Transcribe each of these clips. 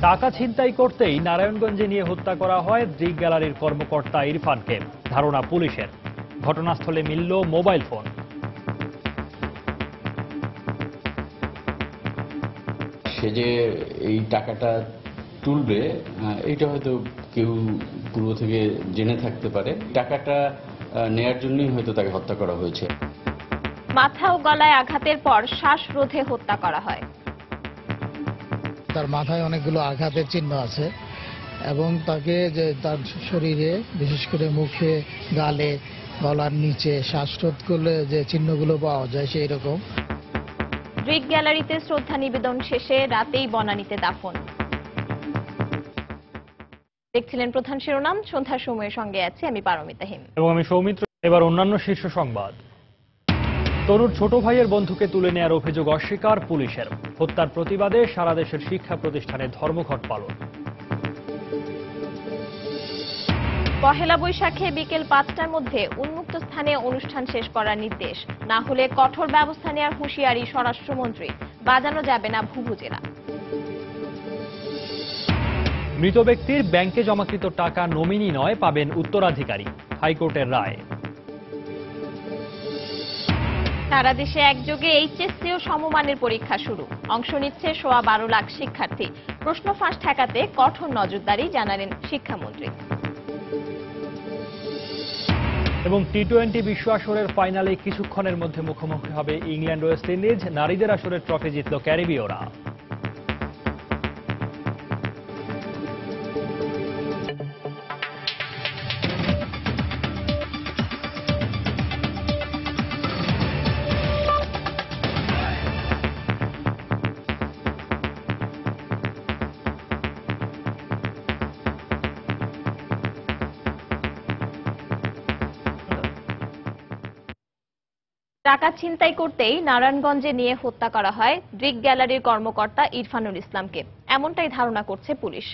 টাকা ছিনতাই করতেই নারায়ণগঞ্জে নিয়ে হত্যা করা হয় দৃক গ্যালারির কর্মকর্তা ইরফানকে। ধারণা পুলিশের, ঘটনাস্থলে মিলল মোবাইল ফোন। সে যে এই টাকাটা তুলবে এইটা হয়তো কেউ পূর্ব থেকে জেনে থাকতে পারে। টাকাটা নেয়ার জন্যই হয়তো তাকে হত্যা করা হয়েছে। মাথা ও গলায় আঘাতের পর শ্বাসরোধে হত্যা করা হয়। তার মাথায় অনেকগুলো আঘাতের চিহ্ন আছে এবং তাকে যে তার শরীরে বিশেষ করে মুখে, গালে, গলার নিচে শ্বাসরোধ করলে যে চিহ্নগুলো পাওয়া যায় সেই রকম। দৃক গ্যালারিতে শ্রদ্ধা নিবেদন শেষে রাতেই বনানীতে দাফন। দেখছিলেন প্রধান শিরোনাম। সন্ধ্যার সময়ের সঙ্গে আছি আমি পারমিতা হিম এবং আমি সৌমিত্র। এবার অন্যান্য শীর্ষ সংবাদ। তরুণ ছোট ভাইয়ের বন্ধুকে তুলে নেয়ার অভিযোগ অস্বীকার পুলিশের। হত্যার প্রতিবাদে সারা দেশের শিক্ষা প্রতিষ্ঠানে ধর্মঘট পালন। পহেলা বৈশাখে বিকেল 5টার মধ্যে উন্মুক্ত স্থানে অনুষ্ঠান শেষ করার নির্দেশ, না হলে কঠোর ব্যবস্থা নেওয়ার হুঁশিয়ারি স্বরাষ্ট্রমন্ত্রী। বাজানো যাবে না ভুভুজেরা। মৃত ব্যক্তির ব্যাংকে জমাকৃত টাকা নমিনি নয়, পাবেন উত্তরাধিকারী, হাইকোর্টের রায়। সারা দেশে একযোগে এইচএসসি ও সমমানের পরীক্ষা শুরু। অংশ নিচ্ছে 12.25 লাখ শিক্ষার্থী। প্রশ্ন ফাঁস ঠেকাতে কঠোর নজরদারি, জানালেন শিক্ষামন্ত্রী। এবং টি-20 বিশ্ব আসরের ফাইনালে কিছুক্ষণের মধ্যে মুখোমুখি হবে ইংল্যান্ড ওয়েস্ট ইন্ডিজ। নারীদের আসরের ট্রফি জিতল ক্যারিবীয়রা। টাকা ছিনতাই করতেই নারায়ণগঞ্জে নিয়ে হত্যা করা হয় দৃক গ্যালারির কর্মকর্তা ইরফানুল ইসলামকে, এমনটাই ধারণা করছে পুলিশ।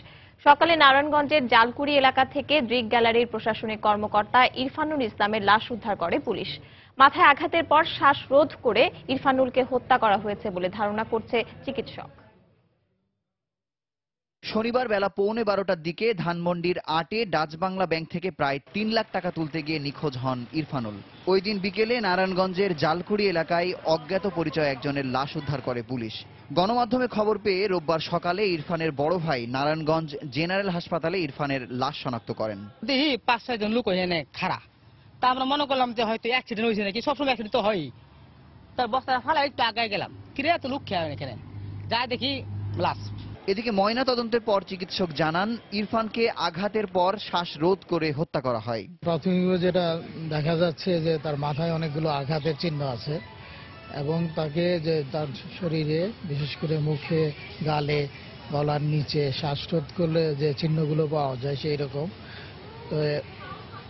সকালে নারায়ণগঞ্জের জালকুড়ি এলাকা থেকে দৃক গ্যালারির প্রশাসনিক কর্মকর্তা ইরফানুল ইসলামের লাশ উদ্ধার করে পুলিশ। মাথায় আঘাতের পর শ্বাসরোধ করে ইরফানুলকে হত্যা করা হয়েছে বলে ধারণা করছে চিকিৎসক। শনিবার বেলা 11:15টার দিকে ধানমন্ডির আটে ডাচ বাংলা ব্যাংক থেকে প্রায় 3 লাখ টাকা তুলতে গিয়ে নিখোঁজ হন ইরফানুল। ওই দিন বিকেলে নারায়ণগঞ্জের জালকুড়ি এলাকায় অজ্ঞাত পরিচয় একজনের লাশ উদ্ধার করে পুলিশ। গণমাধ্যমে খবর পেয়ে রোববার সকালে ইরফানের বড় ভাই নারায়ণগঞ্জ জেনারেল হাসপাতালে ইরফানের লাশ শনাক্ত করেন। দেখি 5-6 জন লোক এখানে খাড়া, তা আমরা মনে করলাম যে হয়তো অ্যাক্সিডেন্ট হয়েছে নাকি, সবসময় অ্যাক্সিডেন্ট তো হয়। তার বস্তা ফালা একটু আগায় গেলাম, কিরে এত লোক খেয়ে এখানে যা দেখি লাশ। এদিকে ময়না তদন্তের পর চিকিৎসক জানান ইরফানকে আঘাতের পর শ্বাসরোধ করে হত্যা করা হয়। প্রাথমিকভাবে যেটা দেখা যাচ্ছে যে তার মাথায় অনেকগুলো আঘাতের চিহ্ন আছে এবং তাকে যে তার শরীরে বিশেষ করে মুখে, গালে, গলার নিচে শ্বাসরোধ করলে যে চিহ্নগুলো পাওয়া যায় সেই রকম। তো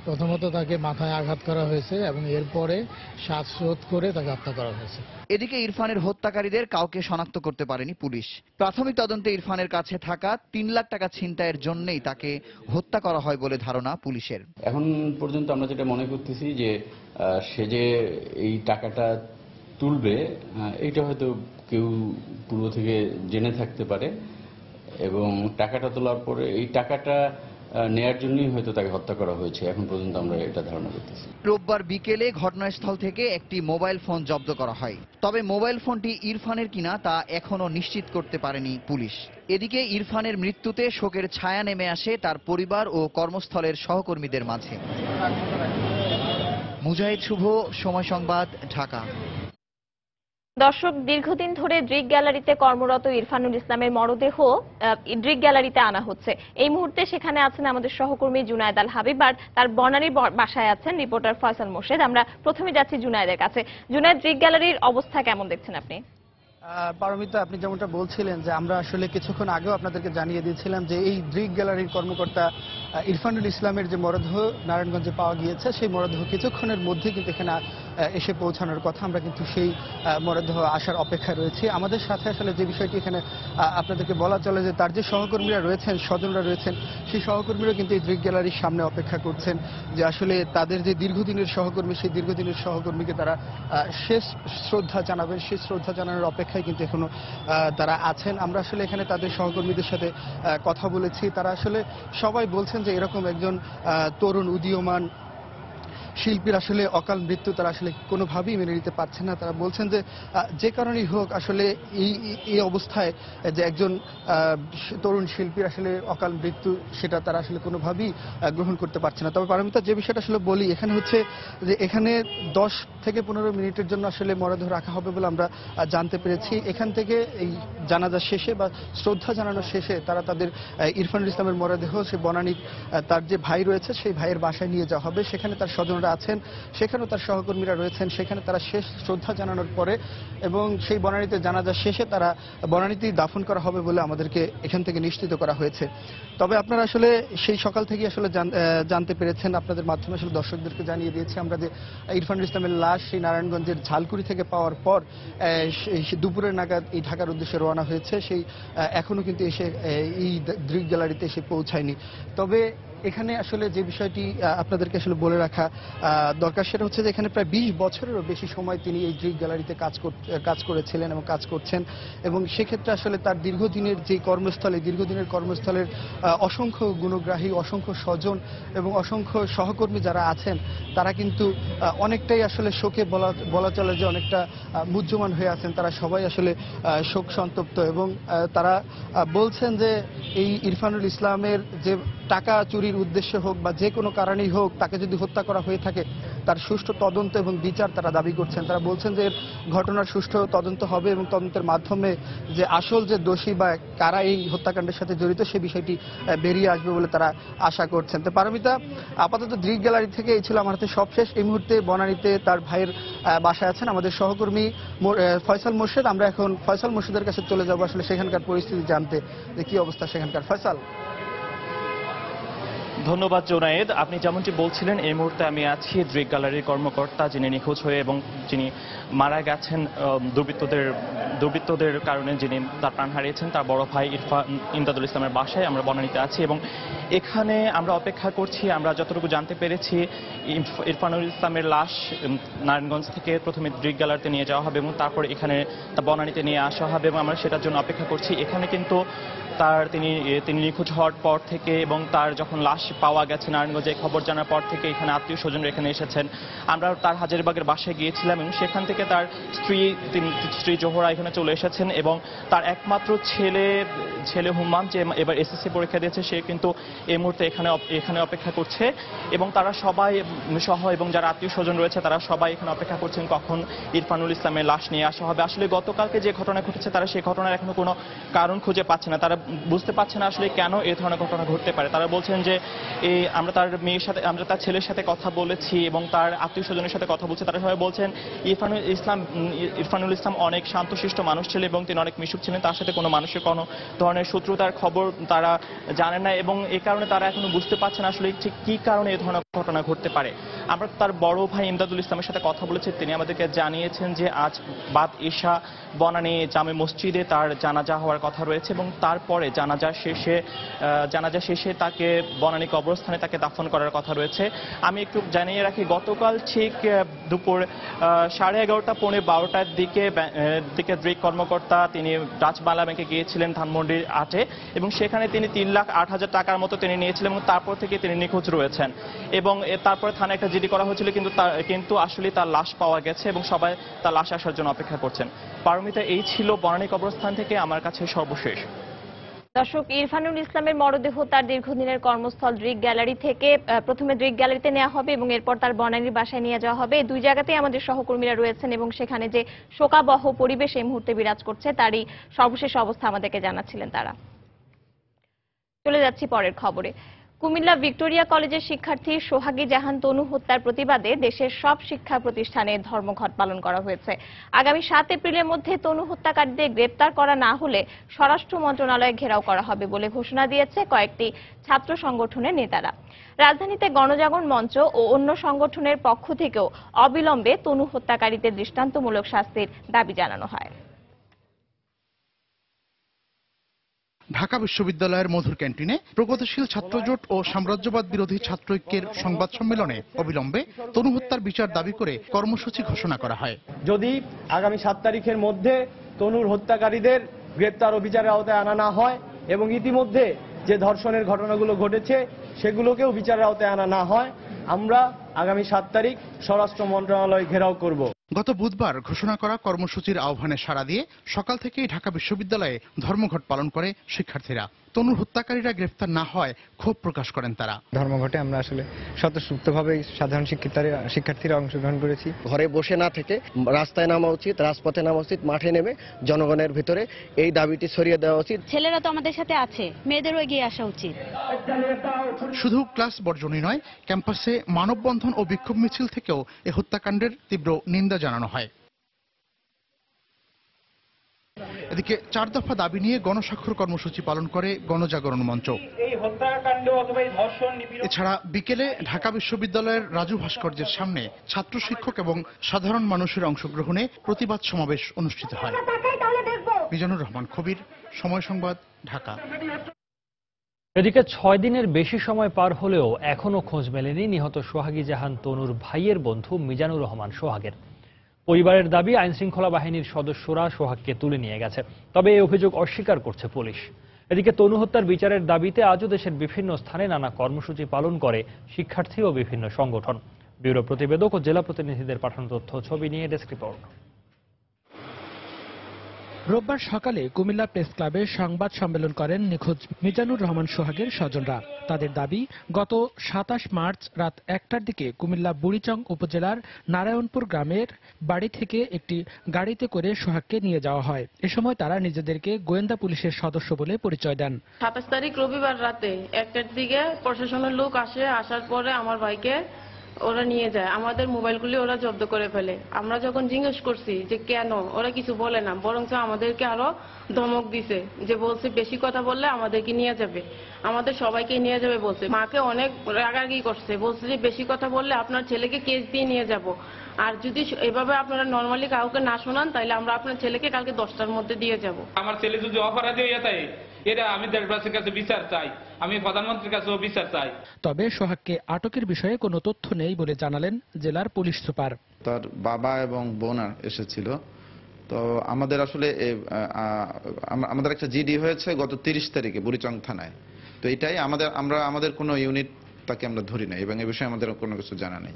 প্রথমত তাকে মাথায় আঘাত করা হয়েছে এবং এরপরে শ্বাসরোধ করে তাকে হত্যা করা হয়েছে। এদিকে ইরফানের হত্যাকারীদের কাউকে শনাক্ত করতে পারেনি পুলিশ। প্রাথমিক তদন্তে ইরফানের কাছে থাকা 3 লাখ টাকা ছিনতাইয়ের জন্যই তাকে হত্যা করা হয় বলে ধারণা পুলিশের। এখন পর্যন্ত আমরা যেটা মনে করতেছি যে সে যে এই টাকাটা তুলবে এইটা হয়তো কেউ পূর্ব থেকে জেনে থাকতে পারে এবং টাকাটা তোলার পরে এই টাকাটা নেয়ার জন্যই হয়তো তাকে হত্যা করা হয়েছে। এখন পর্যন্ত আমরা এটা ধারণা করতেছি। রোববার বিকেলে ঘটনাস্থল থেকে একটি মোবাইল ফোন জব্দ করা হয়, তবে মোবাইল ফোনটি ইরফানের কিনা তা এখনো নিশ্চিত করতে পারেনি পুলিশ। এদিকে ইরফানের মৃত্যুতে শোকের ছায়া নেমে আসে তার পরিবার ও কর্মস্থলের সহকর্মীদের মাঝে। মুজাহিদ শুভ, সময় সংবাদ, ঢাকা। দর্শক, দীর্ঘদিন ধরে দৃক গ্যালারিতে কর্মরত ইরফানুল ইসলামের মরদেহ দৃক গ্যালারিতে আনা হচ্ছে। এই মুহূর্তে সেখানে আছেন আমাদের সহকর্মী জুনায়েদ আল হাবিব, আর তার বনানীর বাসায় আছেন রিপোর্টার ফয়সাল মোর্শেদ। আমরা প্রথমে যাচ্ছি জুনায়েদের কাছে। জুনায়েদ, দৃক গ্যালারির অবস্থা কেমন দেখছেন আপনি? পারমিতা, আপনি যেমনটা বলছিলেন যে আমরা আসলে কিছুক্ষণ আগেও আপনাদেরকে জানিয়ে দিয়েছিলাম যে এই দৃক গ্যালারির কর্মকর্তা ইরফানুল ইসলামের যে মরদেহ নারায়ণগঞ্জে পাওয়া গিয়েছে সেই মরদেহ কিছুক্ষণের মধ্যে কিন্তু এখানে এসে পৌঁছানোর কথা। আমরা কিন্তু সেই মরদেহ আসার অপেক্ষায় রয়েছি। আমাদের সাথে আসলে যে বিষয়টি এখানে আপনাদেরকে বলা চলে যে তার যে সহকর্মীরা রয়েছেন, স্বজনরা রয়েছেন, সেই সহকর্মীরা কিন্তু এই দৃক গ্যালারির সামনে অপেক্ষা করছেন যে আসলে তাদের যে দীর্ঘদিনের সহকর্মী, সেই দীর্ঘদিনের সহকর্মীকে তারা শেষ শ্রদ্ধা জানাবেন। সেই শ্রদ্ধা জানানোর অপেক্ষায় কিন্তু এখনো তারা আছেন। আমরা আসলে এখানে তাদের সহকর্মীদের সাথে কথা বলেছি। তারা আসলে সবাই বলছেন যে এরকম একজন তরুণ উদীয়মান শিল্পীর আসলে অকাল মৃত্যু তারা আসলে কোনোভাবেই মেনে নিতে পারছেন না। তারা বলছেন যে যে কারণেই হোক আসলে এই অবস্থায় যে একজন তরুণ শিল্পীর আসলে অকাল মৃত্যু, সেটা তারা আসলে কোনোভাবেই গ্রহণ করতে পারছে না। তবে পারমিতা, যে বিষয়টা আসলে বলি, এখানে হচ্ছে যে এখানে 10 থেকে 15 মিনিটের জন্য আসলে মরদেহ রাখা হবে বলে আমরা জানতে পেরেছি। এখান থেকে এই জানাজা শেষে বা শ্রদ্ধা জানানো শেষে তারা তাদের ইরফানুল ইসলামের মরদেহ সে বনানীর তার যে ভাই রয়েছে সেই ভাইয়ের বাসায় নিয়ে যাওয়া হবে। সেখানে তার স্বজনরা আছেন, সেখানেও তার সহকর্মীরা রয়েছেন। সেখানে তারা শেষ শ্রদ্ধা জানানোর পরে এবং সেই বনানীতে জানাজা শেষে তারা বনানীতেই দাফন করা হবে বলে আমাদেরকে এখান থেকে নিশ্চিত করা হয়েছে। তবে আপনারা আসলে সেই সকাল থেকে আসলে জানতে পেরেছেন, আপনাদের মাধ্যমে আসলে দর্শকদেরকে জানিয়ে দিয়েছি আমরা যে ইরফানুল ইসলামের লাশ সেই নারায়ণগঞ্জের ঝালকুড়ি থেকে পাওয়ার পর দুপুরের নাগাদ এই ঢাকার উদ্দেশ্যে রওনা হয়েছে। সেই এখনো কিন্তু এসে এই দৃক গ্যালারিতে এসে পৌঁছায়নি। তবে এখানে আসলে যে বিষয়টি আপনাদেরকে আসলে বলে রাখা দরকার, সেটা হচ্ছে যে এখানে প্রায় 20 বছরেরও বেশি সময় তিনি এই দৃক গ্যালারিতে কাজ করেছিলেন এবং কাজ করছেন। এবং সেক্ষেত্রে আসলে তার দীর্ঘদিনের যে দীর্ঘদিনের কর্মস্থলের অসংখ্য গুণগ্রাহী, অসংখ্য স্বজন এবং অসংখ্য সহকর্মী যারা আছেন, তারা কিন্তু অনেকটাই আসলে শোকে বলা চলে যে অনেকটা মুহ্যমান হয়ে আছেন। তারা সবাই আসলে শোক সন্তপ্ত এবং তারা বলছেন যে এই ইরফানুল ইসলামের যে টাকা চুরির উদ্দেশ্যে হোক বা যে কোনো কারণেই হোক, তাকে যদি হত্যা করা হয়ে থাকে তার সুষ্ঠু তদন্ত এবং বিচার তারা দাবি করছেন। তারা বলছেন যে ঘটনার সুষ্ঠু তদন্ত হবে এবং তদন্তের মাধ্যমে যে আসল যে দোষী বা কারা এই হত্যাকাণ্ডের সাথে জড়িত সে বিষয়টি বেরিয়ে আসবে বলে তারা আশা করছেন। তো পারমিতা, আপাতত দৃক গ্যালারি থেকে এই ছিল আমার হাতে সবশেষ। এই মুহূর্তে বনানীতে তার ভাইয়ের বাসায় আছেন আমাদের সহকর্মী ফয়সাল মোর্শেদ। আমরা এখন ফয়সাল মোর্শেদের কাছে চলে যাব আসলে সেখানকার পরিস্থিতি জানতে, যে কি অবস্থা সেখানকার। ফয়সাল। ধন্যবাদ জোনায়েদ। আপনি যেমনটি বলছিলেন, এই মুহূর্তে আমি আছি দৃক গ্যালারির কর্মকর্তা যিনি নিখোঁজ হয়ে এবং যিনি মারা গেছেন দুর্বৃত্তদের কারণে, যিনি তার প্রাণ হারিয়েছেন, তার বড় ভাই ইমদাদুল ইসলামের বাসায় আমরা বনানীতে আছি এবং এখানে আমরা অপেক্ষা করছি। আমরা যতটুকু জানতে পেরেছি, ইরফানুল ইসলামের লাশ নারায়ণগঞ্জ থেকে প্রথমে দৃক গ্যালারিতে নিয়ে যাওয়া হবে এবং তারপর এখানে বনানীতে নিয়ে আসা হবে এবং আমরা সেটার জন্য অপেক্ষা করছি। এখানে কিন্তু তিনি নিখোঁজ হওয়ার পর থেকে এবং তার যখন লাশ পাওয়া গেছে নারায়ণগঞ্জে, খবর জানার পর থেকে এখানে আত্মীয় স্বজনরা এখানে এসেছেন। আমরা তার হাজারীবাগের বাসায় গিয়েছিলাম এবং সেখান থেকে তার স্ত্রী জোহরা এখানে চলে এসেছেন এবং তার একমাত্র ছেলে হুম্মাম, যে এবার এসএসসি পরীক্ষা দিয়েছে, সে কিন্তু এই মুহূর্তে এখানে অপেক্ষা করছে এবং তারা সবাই সহ এবং যারা আত্মীয় স্বজন রয়েছে তারা সবাই এখানে অপেক্ষা করছেন কখন ইরফানুল ইসলামের লাশ নিয়ে আসা হবে। আসলে গতকালকে যে ঘটনা ঘটেছে, তারা সেই ঘটনার এখনো কোনো কারণ খুঁজে পাচ্ছে না। তারা বুঝতে পারছে না আসলে কেন এই ধরনের ঘটনা ঘটতে পারে। তারা বলছেন যে আমরা তার ছেলের সাথে কথা বলেছি এবং তার আত্মীয় স্বজনের সাথে কথা বলছি। তারা সবাই বলছেন ইরফানুল ইসলাম অনেক শান্তশিষ্ট মানুষ ছিল এবং তিনি অনেক মিশুক ছিলেন। তার সাথে কোনো মানুষের কোনো ধরনের শত্রুতার খবর তারা জানেন না এবং এই কারণে তারা এখনো বুঝতে পারছে না আসলে ঠিক কি কারণে এই ধরনের ঘটনা ঘটতে পারে। আমরা তার বড় ভাই ইমদাদুল ইসলামের সাথে কথা বলেছি। তিনি আমাদেরকে জানিয়েছেন যে আজ বাদ ইশা বনানী জামে মসজিদে তার জানাজা হওয়ার কথা রয়েছে এবং তারপরে জানাজা শেষে তাকে বনানী কবরস্থানে তাকে দাফন করার কথা রয়েছে। আমি একটু জানিয়ে রাখি, গতকাল ঠিক দুপুর 11:30 পৌনে 12টার দিকে দৃক কর্মকর্তা তিনি ডাচ বাংলা ব্যাংকে গিয়েছিলেন ধানমন্ডির আটে এবং সেখানে তিনি 3,08,000 টাকার মতো তিনি নিয়েছিলেন এবং তারপর থেকে তিনি নিখোঁজ রয়েছেন এবং তারপরে থানায় একটা জিডি করা হয়েছিল, কিন্তু আসলে তার লাশ পাওয়া গেছে এবং সবাই তার লাশ আসার জন্য অপেক্ষা করছেন। পারমিতা, এই ছিল বনানী কবরস্থান থেকে আমার কাছে সর্বশেষ। দর্শক, ইরফানুল ইসলামের মরদেহ তার দীর্ঘদিনের কর্মস্থল দৃক গ্যালারি থেকে প্রথমে দৃক গ্যালারিতে নেওয়া হবে এবং এরপর তার বনানীর বাসায় নিয়ে যাওয়া হবে। দুই জায়গাতেই আমাদের সহকর্মীরা রয়েছেন এবং সেখানে যে শোকাবহ পরিবেশ এই মুহূর্তে বিরাজ করছে তারই সর্বশেষ অবস্থা আমাদেরকে জানাচ্ছিলেন তারা। চলে যাচ্ছি পরের খবরে। কুমিল্লা ভিক্টোরিয়া কলেজের শিক্ষার্থী সোহাগী জাহান তনু হত্যার প্রতিবাদে দেশের সব শিক্ষা প্রতিষ্ঠানে ধর্মঘট পালন করা হয়েছে। আগামী 7 এপ্রিলের মধ্যে তনু হত্যাকারীদের গ্রেপ্তার করা না হলে স্বরাষ্ট্র মন্ত্রণালয়ে ঘেরাও করা হবে বলে ঘোষণা দিয়েছে কয়েকটি ছাত্র সংগঠনের নেতারা। রাজধানীতে গণজাগরণ মঞ্চ ও অন্য সংগঠনের পক্ষ থেকেও অবিলম্বে তনু হত্যাকারীদের দৃষ্টান্তমূলক শাস্তির দাবি জানানো হয়। ঢাকা বিশ্ববিদ্যালয়ের মধুর ক্যান্টিনে প্রগতিশীল ছাত্রজোট ও সাম্রাজ্যবাদ বিরোধী ছাত্র ঐক্যের সংবাদ সম্মেলনে অবিলম্বে তনু হত্যার বিচার দাবি করে কর্মসূচি ঘোষণা করা হয়। যদি আগামী 7 তারিখের মধ্যে তনুর হত্যাকারীদের গ্রেপ্তার ও বিচারের আওতায় আনা না হয় এবং ইতিমধ্যে যে ধর্ষণের ঘটনাগুলো ঘটেছে সেগুলোকেও বিচারের আওতায় আনা না হয়, আমরা আগামী 7 তারিখ স্বরাষ্ট্র মন্ত্রণালয় ঘেরাও করব। গত বুধবার ঘোষণা করা কর্মসূচির আহ্বানে সাড়া দিয়ে সকাল থেকেই ঢাকা বিশ্ববিদ্যালয়ে ধর্মঘট পালন করে শিক্ষার্থীরা। তনুর হত্যাকারীরা গ্রেফতার না হয় ক্ষোভ প্রকাশ করেন তারা। ধর্মঘটে আমরা আসলে স্বতঃস্ফূর্তভাবে সাধারণ শিক্ষার্থীরা অংশগ্রহণ করেছি। ঘরে বসে না থেকে রাস্তায় নামা উচিত, রাজপথে নামা উচিত, মাঠে নেমে জনগণের ভিতরে এই দাবিটি ছড়িয়ে দেওয়া উচিত। ছেলেরা তো আমাদের সাথে আছে, মেয়েদেরও এগিয়ে আসা উচিত। শুধু ক্লাস বর্জনই নয়, ক্যাম্পাসে মানববন্ধন ও বিক্ষোভ মিছিল থেকেও এ হত্যাকাণ্ডের তীব্র নিন্দা জানানো হয়। এদিকে 4 দফা দাবি নিয়ে গণস্বাক্ষর কর্মসূচি পালন করে গণজাগরণ মঞ্চ। এছাড়া বিকেলে ঢাকা বিশ্ববিদ্যালয়ের রাজু ভাস্কর্যের সামনে ছাত্র, শিক্ষক এবং সাধারণ মানুষের অংশগ্রহণে প্রতিবাদ সমাবেশ অনুষ্ঠিত হয়। মিজানুর রহমান খবির, সময় সংবাদ, ঢাকা। এদিকে 6 দিনের বেশি সময় পার হলেও এখনো খোঁজ মেলেনি নিহত সোহাগী জাহান তনুর ভাইয়ের বন্ধু মিজানুর রহমান সোহাগের। পরিবারের দাবি, আইনশৃঙ্খলা বাহিনীর সদস্যরা সোহাগকে তুলে নিয়ে গেছে, তবে এই অভিযোগ অস্বীকার করছে পুলিশ। এদিকে তনু হত্যার বিচারের দাবিতে আজও দেশের বিভিন্ন স্থানে নানা কর্মসূচি পালন করে শিক্ষার্থী ও বিভিন্ন সংগঠন। ব্যুরো প্রতিবেদক ও জেলা প্রতিনিধিদের পাঠানো তথ্য ছবি নিয়ে ডেস্ক রিপোর্ট। রোববার সকালে কুমিল্লা প্রেস ক্লাবে সংবাদ সম্মেলন করেন নিখোঁজ মিজানুর রহমান সোহাগের স্বজনরা। তাদের দাবি, গত 27 মার্চ রাত 1টার দিকে কুমিল্লা বুড়িচং উপজেলার নারায়ণপুর গ্রামের বাড়ি থেকে একটি গাড়িতে করে সোহাগকে নিয়ে যাওয়া হয়। এ সময় তারা নিজেদেরকে গোয়েন্দা পুলিশের সদস্য বলে পরিচয় দেন। 27 তারিখ রবিবার রাতে 1টার দিকে প্রশাসনের লোক আসার পরে আমার ভাইকে ওরা নিয়ে যায়। আমাদের মোবাইলগুলি ওরা জব্দ করে ফেলে। আমরা যখন জিজ্ঞেস করছি যে কেন, ওরা কিছু বলে না, বরঞ্চ আমাদেরকে আরো ধমক দিছে, যে বলছে বেশি কথা বললে আমাদেরকে নিয়ে যাবে, আমাদের সবাইকে নিয়ে যাবে বলছে। মাকে অনেক রাগারাগি করছে, বলছে যে বেশি কথা বললে আপনার ছেলেকে কেস দিয়ে নিয়ে যাব, আর যদি এভাবে আপনারা নর্মালি কাউকে না শোনান তাহলে আমরা আপনার ছেলেকে কালকে 10টার মধ্যে দিয়ে যাব। আমার ছেলে যদি অপরাধী হয়ে যায়, এরা আমি দেশবাসীর কাছে বিচার চাই, আমি প্রধানমন্ত্রীর কাছেও বিচার চাই। তবে সোহাগকে আটকের বিষয়ে কোনো তথ্য নেই বলে জানালেন জেলার পুলিশ সুপার। তার বাবা এবং বোন এসেছিল, তো আমাদের আসলে আমাদের একটা জিডি হয়েছে গত 30 তারিখে বুড়িচং থানায়। তো এটাই আমাদের কোনো ইউনিট তাকে আমরা ধরি নাই এবং এই বিষয়ে আমাদের কোনো কিছু জানা নেই।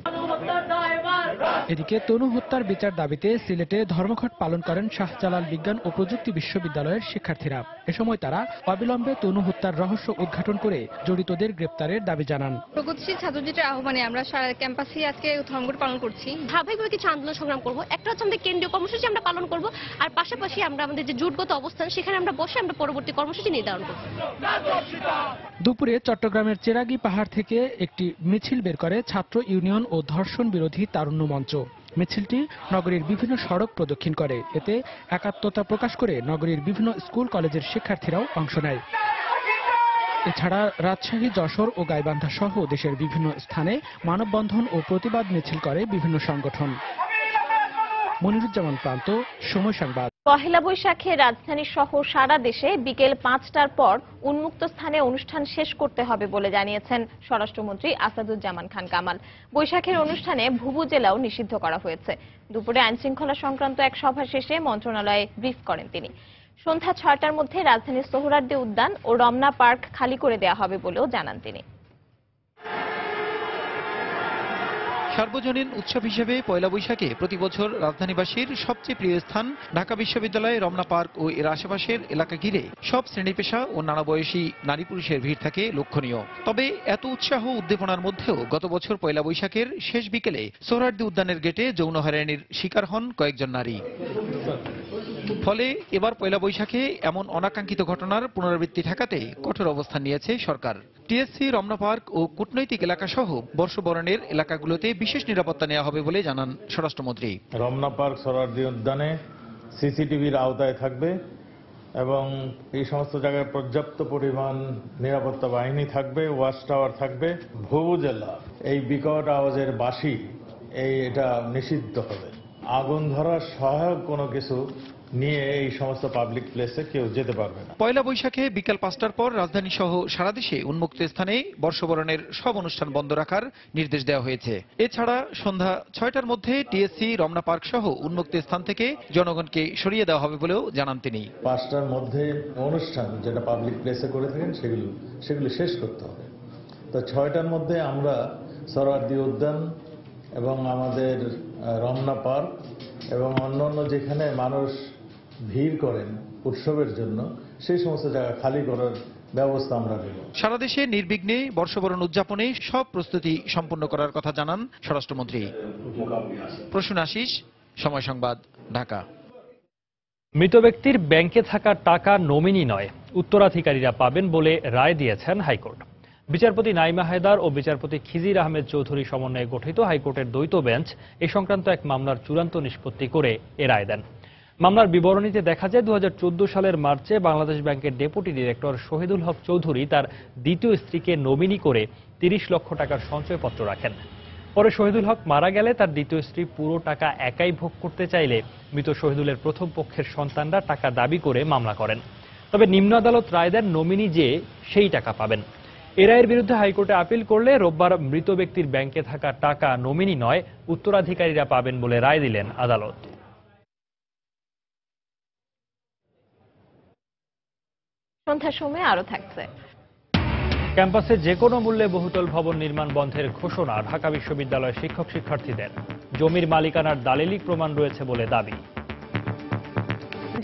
এদিকে তনু হত্যার বিচার দাবিতে সিলেটে ধর্মঘট পালন করেন শাহজালাল বিজ্ঞান ও প্রযুক্তি বিশ্ববিদ্যালয়ের শিক্ষার্থীরা। এ সময় তারা অবিলম্বে তনু হত্যার রহস্য উদ্ঘাটন করে জড়িতদের গ্রেপ্তারের দাবি জানান। প্রগতিশীল ছাত্রজোটের আহ্বানে আমরা সারা ক্যাম্পাসে আজকে ধর্মঘট পালন করছি। ধারাবাহিকভাবে কিছু আন্দোলন সংগ্রাম করব। একটা হচ্ছে আমাদের কেন্দ্রীয় কর্মসূচি আমরা পালন করব, আর পাশাপাশি আমরা আমাদের যে জোটগত অবস্থান সেখানে আমরা বসে আমরা পরবর্তী কর্মসূচি নির্ধারণ করব। দুপুরে চট্টগ্রামের চেরাগী পাহাড় থেকে একটি মিছিল বের করে ছাত্র ইউনিয়ন ও ধর্ষণ বিরোধী তারুণ্য মঞ্চ। মিছিলটি নগরীর বিভিন্ন সড়ক প্রদক্ষিণ করে। এতে একাত্মতা প্রকাশ করে নগরীর বিভিন্ন স্কুল কলেজের শিক্ষার্থীরাও অংশ নেয়। এছাড়া রাজশাহী, যশোর ও গাইবান্ধা সহ দেশের বিভিন্ন স্থানে মানববন্ধন ও প্রতিবাদ মিছিল করে বিভিন্ন সংগঠন। মনিরুজ্জামান প্রান্ত, সময় সংবাদ। পহেলা বৈশাখে রাজধানী সহ সারা দেশে বিকেল 5টার পর উন্মুক্ত স্থানে অনুষ্ঠান শেষ করতে হবে বলে জানিয়েছেন স্বরাষ্ট্রমন্ত্রী আসাদুজ্জামান খান কামাল। বৈশাখের অনুষ্ঠানে ভুবুজেলাও নিষিদ্ধ করা হয়েছে। দুপুরে আইনশৃঙ্খলা সংক্রান্ত এক সভা শেষে মন্ত্রণালয়ে ব্রিফ করেন তিনি। সন্ধ্যা 6টার মধ্যে রাজধানীর সোহরাওয়ার্দী উদ্যান ও রমনা পার্ক খালি করে দেওয়া হবে বলেও জানান তিনি। সার্বজনীন উৎসব হিসেবে পয়লা বৈশাখে প্রতি বছর রাজধানীবাসীর সবচেয়ে প্রিয় স্থান ঢাকা বিশ্ববিদ্যালয়ে রমনা পার্ক ও এর আশেপাশের এলাকা ঘিরে সব শ্রেণী পেশা ও নানা বয়সী নারী পুরুষের ভিড় থাকে লক্ষণীয়। তবে এত উৎসাহ উদ্দীপনার মধ্যেও গত বছর পয়লা বৈশাখের শেষ বিকেলে সোহরাওয়ার্দী উদ্যানের গেটে যৌন হয়রানির শিকার হন কয়েকজন নারী। ফলে এবার পয়লা বৈশাখে এমন অনাকাঙ্ক্ষিত ঘটনার পুনরাবৃত্তি ঠেকাতে কঠোর অবস্থান নিয়েছে সরকার। টিএসসি, রমনা পার্ক ও কূটনৈতিক এলাকা সহ বর্ষবরণের এলাকাগুলোতে বিশেষ নিরাপত্তা নেওয়া হবে বলে জানান স্বরাষ্ট্রমন্ত্রী। রমনা পার্ক, সোহরাওয়ার্দী উদ্যানে সিসিটিভির আওতায় থাকবে এবং এই সমস্ত জায়গায় পর্যাপ্ত পরিমাণ নিরাপত্তা বাহিনী থাকবে, ওয়াচ টাওয়ার থাকবে। ভুবুজেলা এই বিকট আওয়াজের বাঁশি এটা নিষিদ্ধ হবে। আগুন ধরার সহায়ক কোনো কিছু নিয়ে এই সমস্ত পাবলিক প্লেসে কেউ যেতে পারবে না। পয়লা বৈশাখে বিকাল 5টার পর রাজধানী সহ সারা দেশে উন্মুক্ত স্থানে বর্ষবরণের সব অনুষ্ঠান বন্ধ রাখার নির্দেশ দেওয়া হয়েছে। এছাড়া সন্ধ্যা 6টার মধ্যে টিএসসি, রমনা পার্ক সহ উন্মুক্ত স্থান থেকে জনগণকে সরিয়ে দেওয়া হবে বলেও জানান তিনি। 5টার মধ্যে অনুষ্ঠান যেটা পাবলিক প্লেসে করে থাকেন সেগুলি শেষ করতে হবে। তো 6টার মধ্যে আমরা সরোয়ার্দী উদ্যান এবং আমাদের রমনা পার্ক এবং অন্যান্য যেখানে মানুষ ভিড় করেন উৎসবের জন্য সেই সমস্ত জায়গা খালি করার ব্যবস্থা আমরা নেব। সারা দেশে নির্বিঘ্নে বর্ষবরণ উদযাপনে সব প্রস্তুতি সম্পন্ন করার কথা জানান স্বরাষ্ট্রমন্ত্রী। প্রসূন আশিস, সময় সংবাদ, ঢাকা। মৃত ব্যক্তির ব্যাংকে থাকা টাকা নমিনি নয়, উত্তরাধিকারীরা পাবেন বলে রায় দিয়েছেন হাইকোর্ট। বিচারপতি নাইমা হায়দার ও বিচারপতি খিজির আহমেদ চৌধুরী সমন্বয়ে গঠিত হাইকোর্টের দ্বৈত বেঞ্চ এ সংক্রান্ত এক মামলার চূড়ান্ত নিষ্পত্তি করে এ রায় দেন। মামলার বিবরণীতে দেখা যায় 2014 সালের মার্চে বাংলাদেশ ব্যাংকের ডেপুটি ডিরেক্টর শহীদুল হক চৌধুরী তার দ্বিতীয় স্ত্রীকে নমিনি করে 30 লক্ষ টাকার সঞ্চয়পত্র রাখেন। পরে শহীদুল হক মারা গেলে তার দ্বিতীয় স্ত্রী পুরো টাকা একাই ভোগ করতে চাইলে মৃত শহীদুলের প্রথম পক্ষের সন্তানরা টাকা দাবি করে মামলা করেন। তবে নিম্ন আদালত রায় দেন নমিনি যে সেই টাকা পাবেন। এ রায়ের বিরুদ্ধে হাইকোর্টে আপিল করলে রোববার মৃত ব্যক্তির ব্যাংকে থাকা টাকা নমিনি নয়, উত্তরাধিকারীরা পাবেন বলে রায় দিলেন আদালত। সন্ধ্যার সময় আরো থাকছে। ক্যাম্পাসে যে কোনো মূল্যে বহুতল ভবন নির্মাণ বন্ধের ঘোষণা ঢাকা বিশ্ববিদ্যালয় শিক্ষক শিক্ষার্থীদের। জমির মালিকানার দালিলিক প্রমাণ রয়েছে বলে দাবি।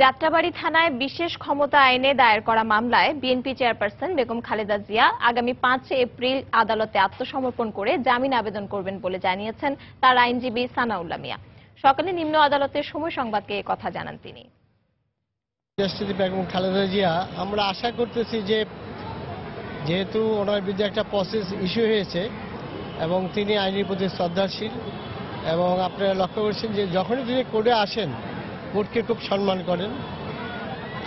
যাত্রাবাড়ী থানায় বিশেষ ক্ষমতা আইনে দায়ের করা মামলায় বিএনপি চেয়ারপারসন বেগম খালেদা জিয়া আগামী 5 এপ্রিল আদালতে আত্মসমর্পণ করে জামিন আবেদন করবেন বলে জানিয়েছেন তার আইনজীবী সানাউল্লাহ মিয়া। সকালে নিম্ন আদালতের সময় সংবাদকে এ কথা জানান তিনি। বেগম খালেদা জিয়া, আমরা আশা করতেছি যে যেহেতু ওনার বিরুদ্ধে একটা প্রসেস ইস্যু হয়েছে এবং তিনি আইনের প্রতি শ্রদ্ধাশীল এবং আপনারা লক্ষ্য করছেন যে যখনই তিনি কোর্টে আসেন কোর্টকে খুব সম্মান করেন,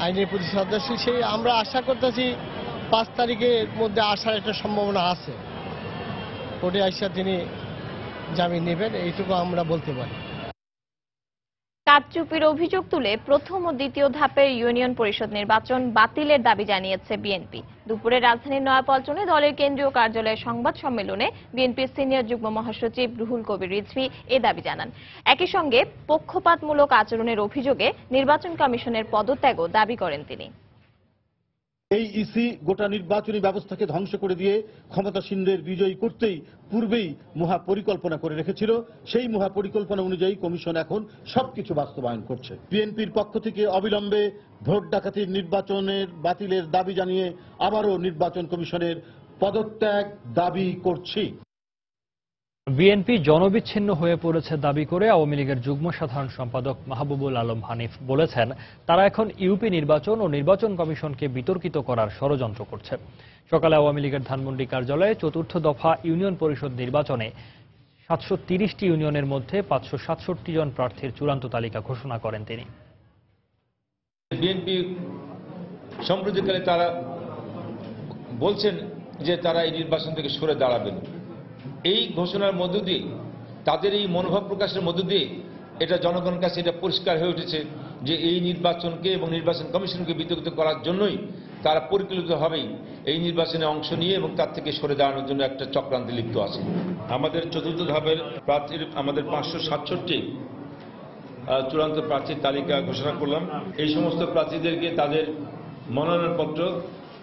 আইনের প্রতি শ্রদ্ধাশীল, সেই আমরা আশা করতেছি 5 তারিখের মধ্যে আসার একটা সম্ভাবনা আছে। কোর্টে আসা তিনি জামিন নেবেন, এইটুকু আমরা বলতে পারি। কারচুপির অভিযোগ তুলে প্রথম ও দ্বিতীয় ধাপের ইউনিয়ন পরিষদ নির্বাচন বাতিলের দাবি জানিয়েছে বিএনপি। দুপুরে রাজধানীর নয়াপল্টনে দলের কেন্দ্রীয় কার্যালয়ে সংবাদ সম্মেলনে বিএনপির সিনিয়র যুগ্ম মহাসচিব রুহুল কবির রিজভী এ দাবি জানান। একই সঙ্গে পক্ষপাতমূলক আচরণের অভিযোগে নির্বাচন কমিশনের পদত্যাগও দাবি করেন তিনি। এই ইসি গোটা নির্বাচনী ব্যবস্থাকে ধ্বংস করে দিয়ে ক্ষমতাসীনদের বিজয়ী করতেই পূর্বেই মহাপরিকল্পনা করে রেখেছিল। সেই মহাপরিকল্পনা অনুযায়ী কমিশন এখন সবকিছু বাস্তবায়ন করছে। বিএনপির পক্ষ থেকে অবিলম্বে ভোট ডাকাতির নির্বাচনের বাতিলের দাবি জানিয়ে আবারও নির্বাচন কমিশনের পদত্যাগ দাবি করছি। বিএনপি জনবিচ্ছিন্ন হয়ে পড়েছে দাবি করে আওয়ামী লীগের যুগ্ম সাধারণ সম্পাদক মাহবুবুল আলম হানিফ বলেছেন, তারা এখন ইউপি নির্বাচন ও নির্বাচন কমিশনকে বিতর্কিত করার ষড়যন্ত্র করছে। সকালে আওয়ামী লীগের ধানমন্ডি কার্যালয়ে 4র্থ দফা ইউনিয়ন পরিষদ নির্বাচনে 730টি ইউনিয়নের মধ্যে 567 জন প্রার্থীর চূড়ান্ত তালিকা ঘোষণা করেন তিনি। বিএনপি সম্প্রতিকালে তারা বলছেন যে তারা এই নির্বাচন থেকে সরে দাঁড়াবেন। এই ঘোষণার মধ্য দিয়ে, তাদের এই মনোভাব প্রকাশের মধ্য দিয়ে এটা জনগণের কাছে এটা পরিষ্কার হয়ে উঠেছে যে এই নির্বাচনকে এবং নির্বাচন কমিশনকে বিতর্কিত করার জন্যই তারা পরিকল্পিতভাবেই এই নির্বাচনে অংশ নিয়ে এবং তার থেকে সরে দাঁড়ানোর জন্য একটা চক্রান্তে লিপ্ত আছে। আমাদের 4র্থ ধাপের প্রার্থীর আমাদের 567 চূড়ান্ত প্রার্থীর তালিকা ঘোষণা করলাম। এই সমস্ত প্রার্থীদেরকে তাদের মনোনয়নপত্র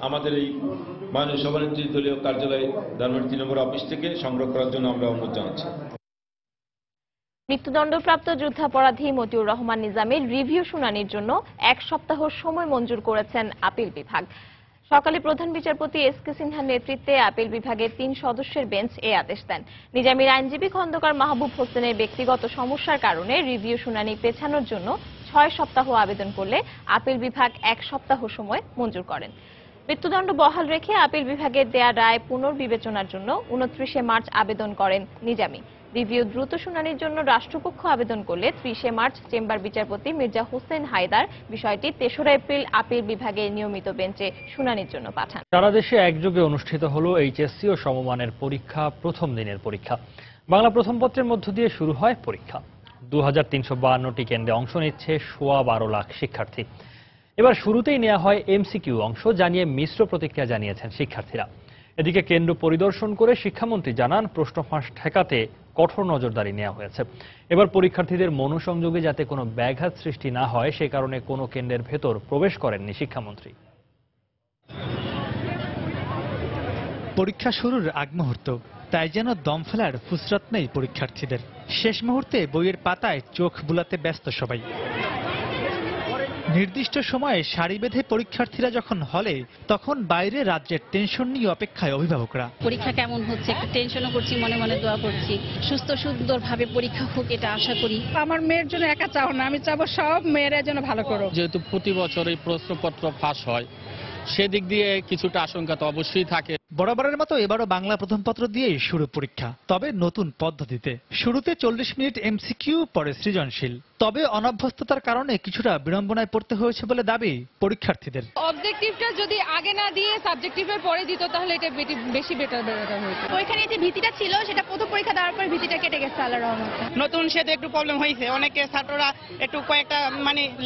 আমাদের এই মাননীয় সভানেত্রী দলীয় কার্যালয় ধানমন্ডি 3 নম্বর অফিস থেকে সংগ্রহ করার জন্য আমরা অনুরোধ জানাচ্ছি। মৃত্যুদণ্ডপ্রাপ্ত যুদ্ধাপরাধী মতিউর রহমান নিজামের রিভিউ শুনানির জন্য 1 সপ্তাহ সময় মঞ্জুর করেছেন আপিল বিভাগ। সকালে প্রধান বিচারপতি এস.কে সিনহার নেতৃত্বে আপিল বিভাগের 3 সদস্যের বেঞ্চ এই আদেশ দেন। নিজামীর আইনজীবী খন্দকার মাহবুব হোসেনের ব্যক্তিগত সমস্যার কারণে রিভিউ শুনানি পেছানোর জন্য 6 সপ্তাহ আবেদন করলে আপিল বিভাগ 1 সপ্তাহ সময় মঞ্জুর করেন। মৃত্যুদণ্ড বহাল রেখে আপিল বিভাগের দেয়া রায় পুনর্বিবেচনার জন্য 29শে মার্চ আবেদন করেন নিজামী। রিভিউ দ্রুত শুনানির জন্য রাষ্ট্রপক্ষ আবেদন করলে 30শে মার্চ চেম্বার বিচারপতি মির্জা হোসেন হায়দার বিষয়টি 3রা এপ্রিল আপিল বিভাগের নিয়মিত বেঞ্চে শুনানির জন্য পাঠান। সারা দেশে একযোগে অনুষ্ঠিত হলো এইচএসসি ও সমমানের পরীক্ষা। প্রথম দিনের পরীক্ষা বাংলা প্রথম পত্রের মধ্য দিয়ে শুরু হয় পরীক্ষা। 2352টি কেন্দ্রে অংশ নিচ্ছে 12.5 লাখ শিক্ষার্থী। এবার শুরুতেই নেওয়া হয় এমসিকিউ অংশ, জানিয়ে মিশ্র প্রতিক্রিয়া জানিয়েছেন শিক্ষার্থীরা। এদিকে কেন্দ্র পরিদর্শন করে শিক্ষামন্ত্রী জানান, প্রশ্ন ফাঁস ঠেকাতে কঠোর নজরদারি নেওয়া হয়েছে। এবার পরীক্ষার্থীদের মনোসংযোগে যাতে কোনো ব্যাঘাত সৃষ্টি না হয় সে কারণে কোনো কেন্দ্রের ভেতর প্রবেশ করেননি শিক্ষামন্ত্রী। পরীক্ষা শুরুর আগ মুহূর্ত, তাই যেন দম ফেলার ফুসরত নেই পরীক্ষার্থীদের। শেষ মুহূর্তে বইয়ের পাতায় চোখ বুলাতে ব্যস্ত সবাই। নির্দিষ্ট সময়ে সারি বেঁধে পরীক্ষার্থীরা যখন হলে, তখন বাইরে রাজ্যের টেনশন নিয়ে অপেক্ষায় অভিভাবকরা। পরীক্ষা কেমন হচ্ছে একটু টেনশনও করছি, মনে মনে দোয়া করছি সুস্থ সুন্দরভাবে পরীক্ষা হোক, এটা আশা করি। আমার মেয়ের জন্য একা চাও না, আমি চাবো সব মেয়েরা যেন ভালো করো। যেহেতু প্রতি বছর এই প্রশ্নপত্র ফাঁস হয়, সেদিক দিয়ে কিছুটা আশঙ্কা তো অবশ্যই থাকে। বরাবরের মতো এবারও বাংলা প্রথম পত্র দিয়েই শুরু পরীক্ষা, তবে নতুন পদ্ধতিতে। শুরুতে 40 মিনিট এমসিকিউ, পরে সৃজনশীল। তবে অনভ্যস্ততার কারণে কিছুটা বিড়ম্বনায় পড়তে হয়েছে বলে দাবি পরীক্ষার্থীদের। অবজেক্টিভটা যদি আগে না দিয়ে সাবজেক্টিভের পরে দিত তাহলে এটা বেশি বেটার হতো। পরীক্ষা নিয়ে যে ভীতিটা ছিল সেটা প্রথম পরীক্ষা দেওয়ার পর ভীতিটা কেটে গেছে আল্লাহর রহমতে। নতুন সেটা একটু প্রবলেম হয়েছে, অনেকে ছাত্ররা একটু কয়েকটা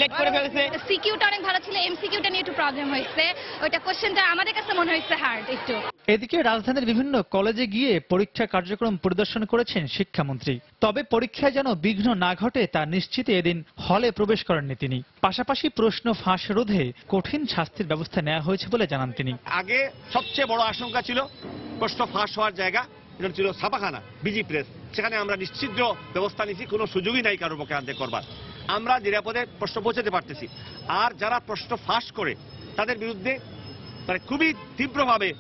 লেট করে ফেলেছে। সিকিউটা অনেক ভালো ছিল, এমসিকিউটা নিয়ে একটু প্রবলেম হয়েছে। ওইটা কোশ্চেনটা আমাদের কাছে মনে হয়েছে হার্ড একটু। এদিকে রাজধানীর বিভিন্ন কলেজে গিয়ে পরীক্ষা কার্যক্রম পরিদর্শন করেছেন শিক্ষামন্ত্রী। তবে পরীক্ষায় যেন বিঘ্ন না ঘটে তা নিশ্চিতে এদিন হলে প্রবেশ করেননি তিনি। পাশাপাশি প্রশ্ন ফাঁস রোধে কঠিন শাস্তির ব্যবস্থা নেওয়া হয়েছে বলে জানান তিনি। আগে সবচেয়ে বড় আশঙ্কা ছিল প্রশ্ন ফাঁস হওয়ার জায়গা, এটা ছিল ছাপাখানা, বিজি প্রেস। সেখানে আমরা নিশ্চিদ্র ব্যবস্থা নিয়েছি, কোনো সুযোগই নাই কারোর পক্ষে আনতে করবার। আমরা নিরাপদে প্রশ্ন পৌঁছাতে পারতেছি। আর যারা প্রশ্ন ফাঁস করে তাদের বিরুদ্ধে খুবই তীব্রভাবে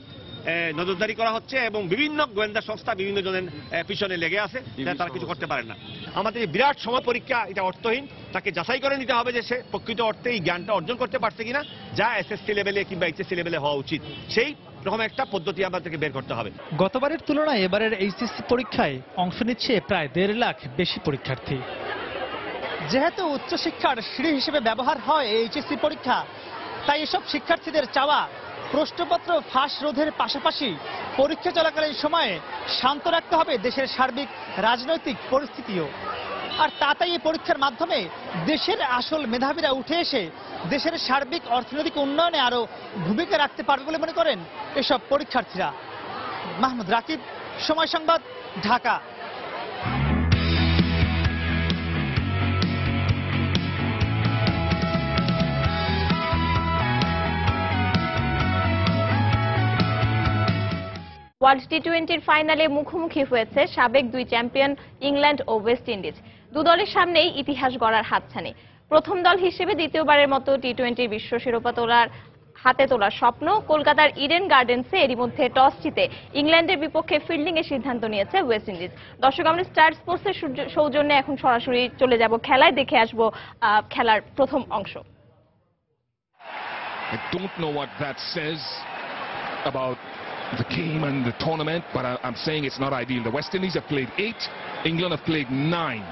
নজরদারি করা হচ্ছে এবং বিভিন্ন গোয়েন্দা সংস্থা বিভিন্ন জনের পিছনে লেগে আছে, তারা কিছু করতে পারে না। আমাদের বিরাট সময় পরীক্ষা, এটা অর্থহীন। তাকে যাচাই করে নিতে হবে যে সে প্রকৃত অর্থে এই জ্ঞানটা অর্জন করতে পারছে কিনা, যা এসএসসি লেভেলে কিংবা এইচএসসি লেভেলে হওয়া উচিত। সেই রকম একটা পদ্ধতি আমাদেরকে বের করতে হবে। গতবারের তুলনায় এবারের এইচএসসি পরীক্ষায় অংশ নিচ্ছে প্রায় 1.5 লাখ বেশি পরীক্ষার্থী। যেহেতু উচ্চশিক্ষার সিঁড়ি হিসেবে ব্যবহার হয় এইচএসসি পরীক্ষা, তাই এসব শিক্ষার্থীদের চাওয়া প্রশ্নপত্র ফাঁস রোধের পাশাপাশি পরীক্ষা চলাকালীন সময়ে শান্ত রাখতে হবে দেশের সার্বিক রাজনৈতিক পরিস্থিতিও। আর তাতেই এই পরীক্ষার মাধ্যমে দেশের আসল মেধাবীরা উঠে এসে দেশের সার্বিক অর্থনৈতিক উন্নয়নে আরো ভূমিকা রাখতে পারবে বলে মনে করেন এসব পরীক্ষার্থীরা। মাহমুদ রাকিব, সময় সংবাদ, ঢাকা। ওয়ার্ল্ড টি-20 ফাইনালে মুখোমুখি হয়েছে সাবেক 2 চ্যাম্পিয়ন ইংল্যান্ড ও ওয়েস্ট ইন্ডিজ। দু দলের সামনেই ইতিহাস গড়ার হাতছানি। প্রথম দল হিসেবে দ্বিতীয়বারের মতো টি-20 বিশ্ব শিরোপা হাতে তোলার স্বপ্ন। কলকাতার ইডেন গার্ডেন্সে এরই মধ্যে টস জিতে ইংল্যান্ডের বিপক্ষে ফিল্ডিং এর সিদ্ধান্ত নিয়েছে ওয়েস্ট ইন্ডিজ। দর্শক, আমরা স্টার স্পোর্টসের সৌজন্যে এখন সরাসরি চলে যাব খেলায়, দেখে আসবো খেলার প্রথম অংশ। I don't know what that says about the game and the tournament, but I'm saying it's not ideal. The West Indies have played 8, England have played 9,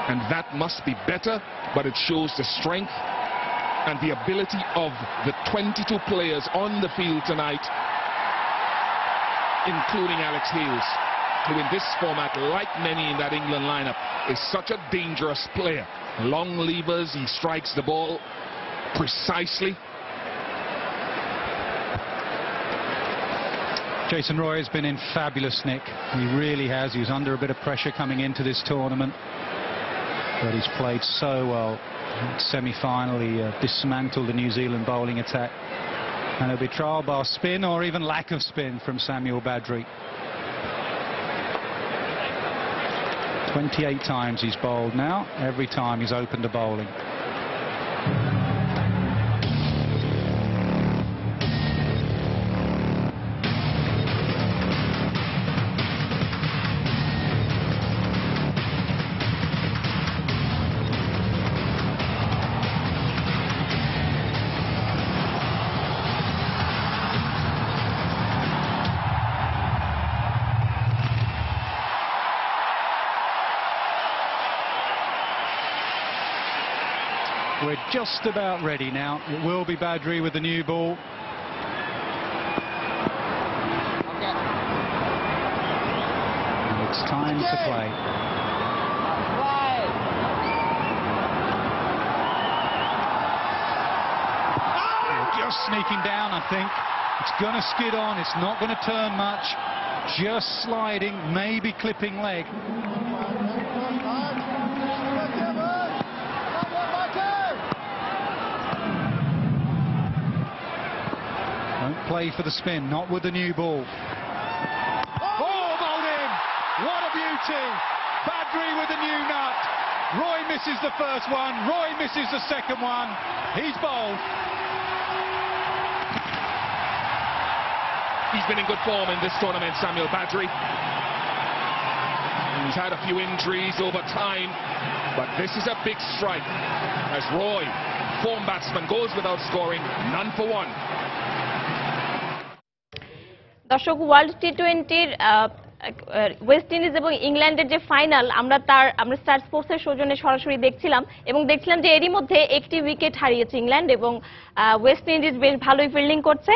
and that must be better, but it shows the strength and the ability of the 22 players on the field tonight, including Alex Hales, who in this format, like many in that England lineup, is such a dangerous player. Long levers, he strikes the ball precisely. Jason Roy has been in fabulous nick. He really has. He was under a bit of pressure coming into this tournament, but he's played so well. Semi-final, he dismantled the New Zealand bowling attack, and it'll be trial bar spin or even lack of spin from Samuel Badri. 28 times he's bowled now. Every time he's opened to bowling. We're just about ready now. It will be Badri with the new ball. And it's time to play. Just sneaking down, I think. It's going to skid on. It's not going to turn much. Just sliding, maybe clipping leg. Don't play for the spin, not with the new ball. Oh, bowled in! What a beauty! Badri with the new nut. Roy misses the first one. Roy misses the second one. He's bowled. He's been in good form in this tournament, Samuel Badri. He's had a few injuries over time, but this is a big strike as Roy, form batsman, goes without scoring, none for one. দর্শক, world টি-20-র West Indies এবং ইংল্যান্ডের যে final আমরা star স্পোর্টসের সৌজন্যে সরাসরি দেখছিলাম এবং দেখছিলাম যে এরই মধ্যে একটি উইকেট হারিয়েছে ইংল্যান্ড এবং ওয়েস্ট ইন্ডিজ বেশ ভালোই ফিল্ডিং করছে।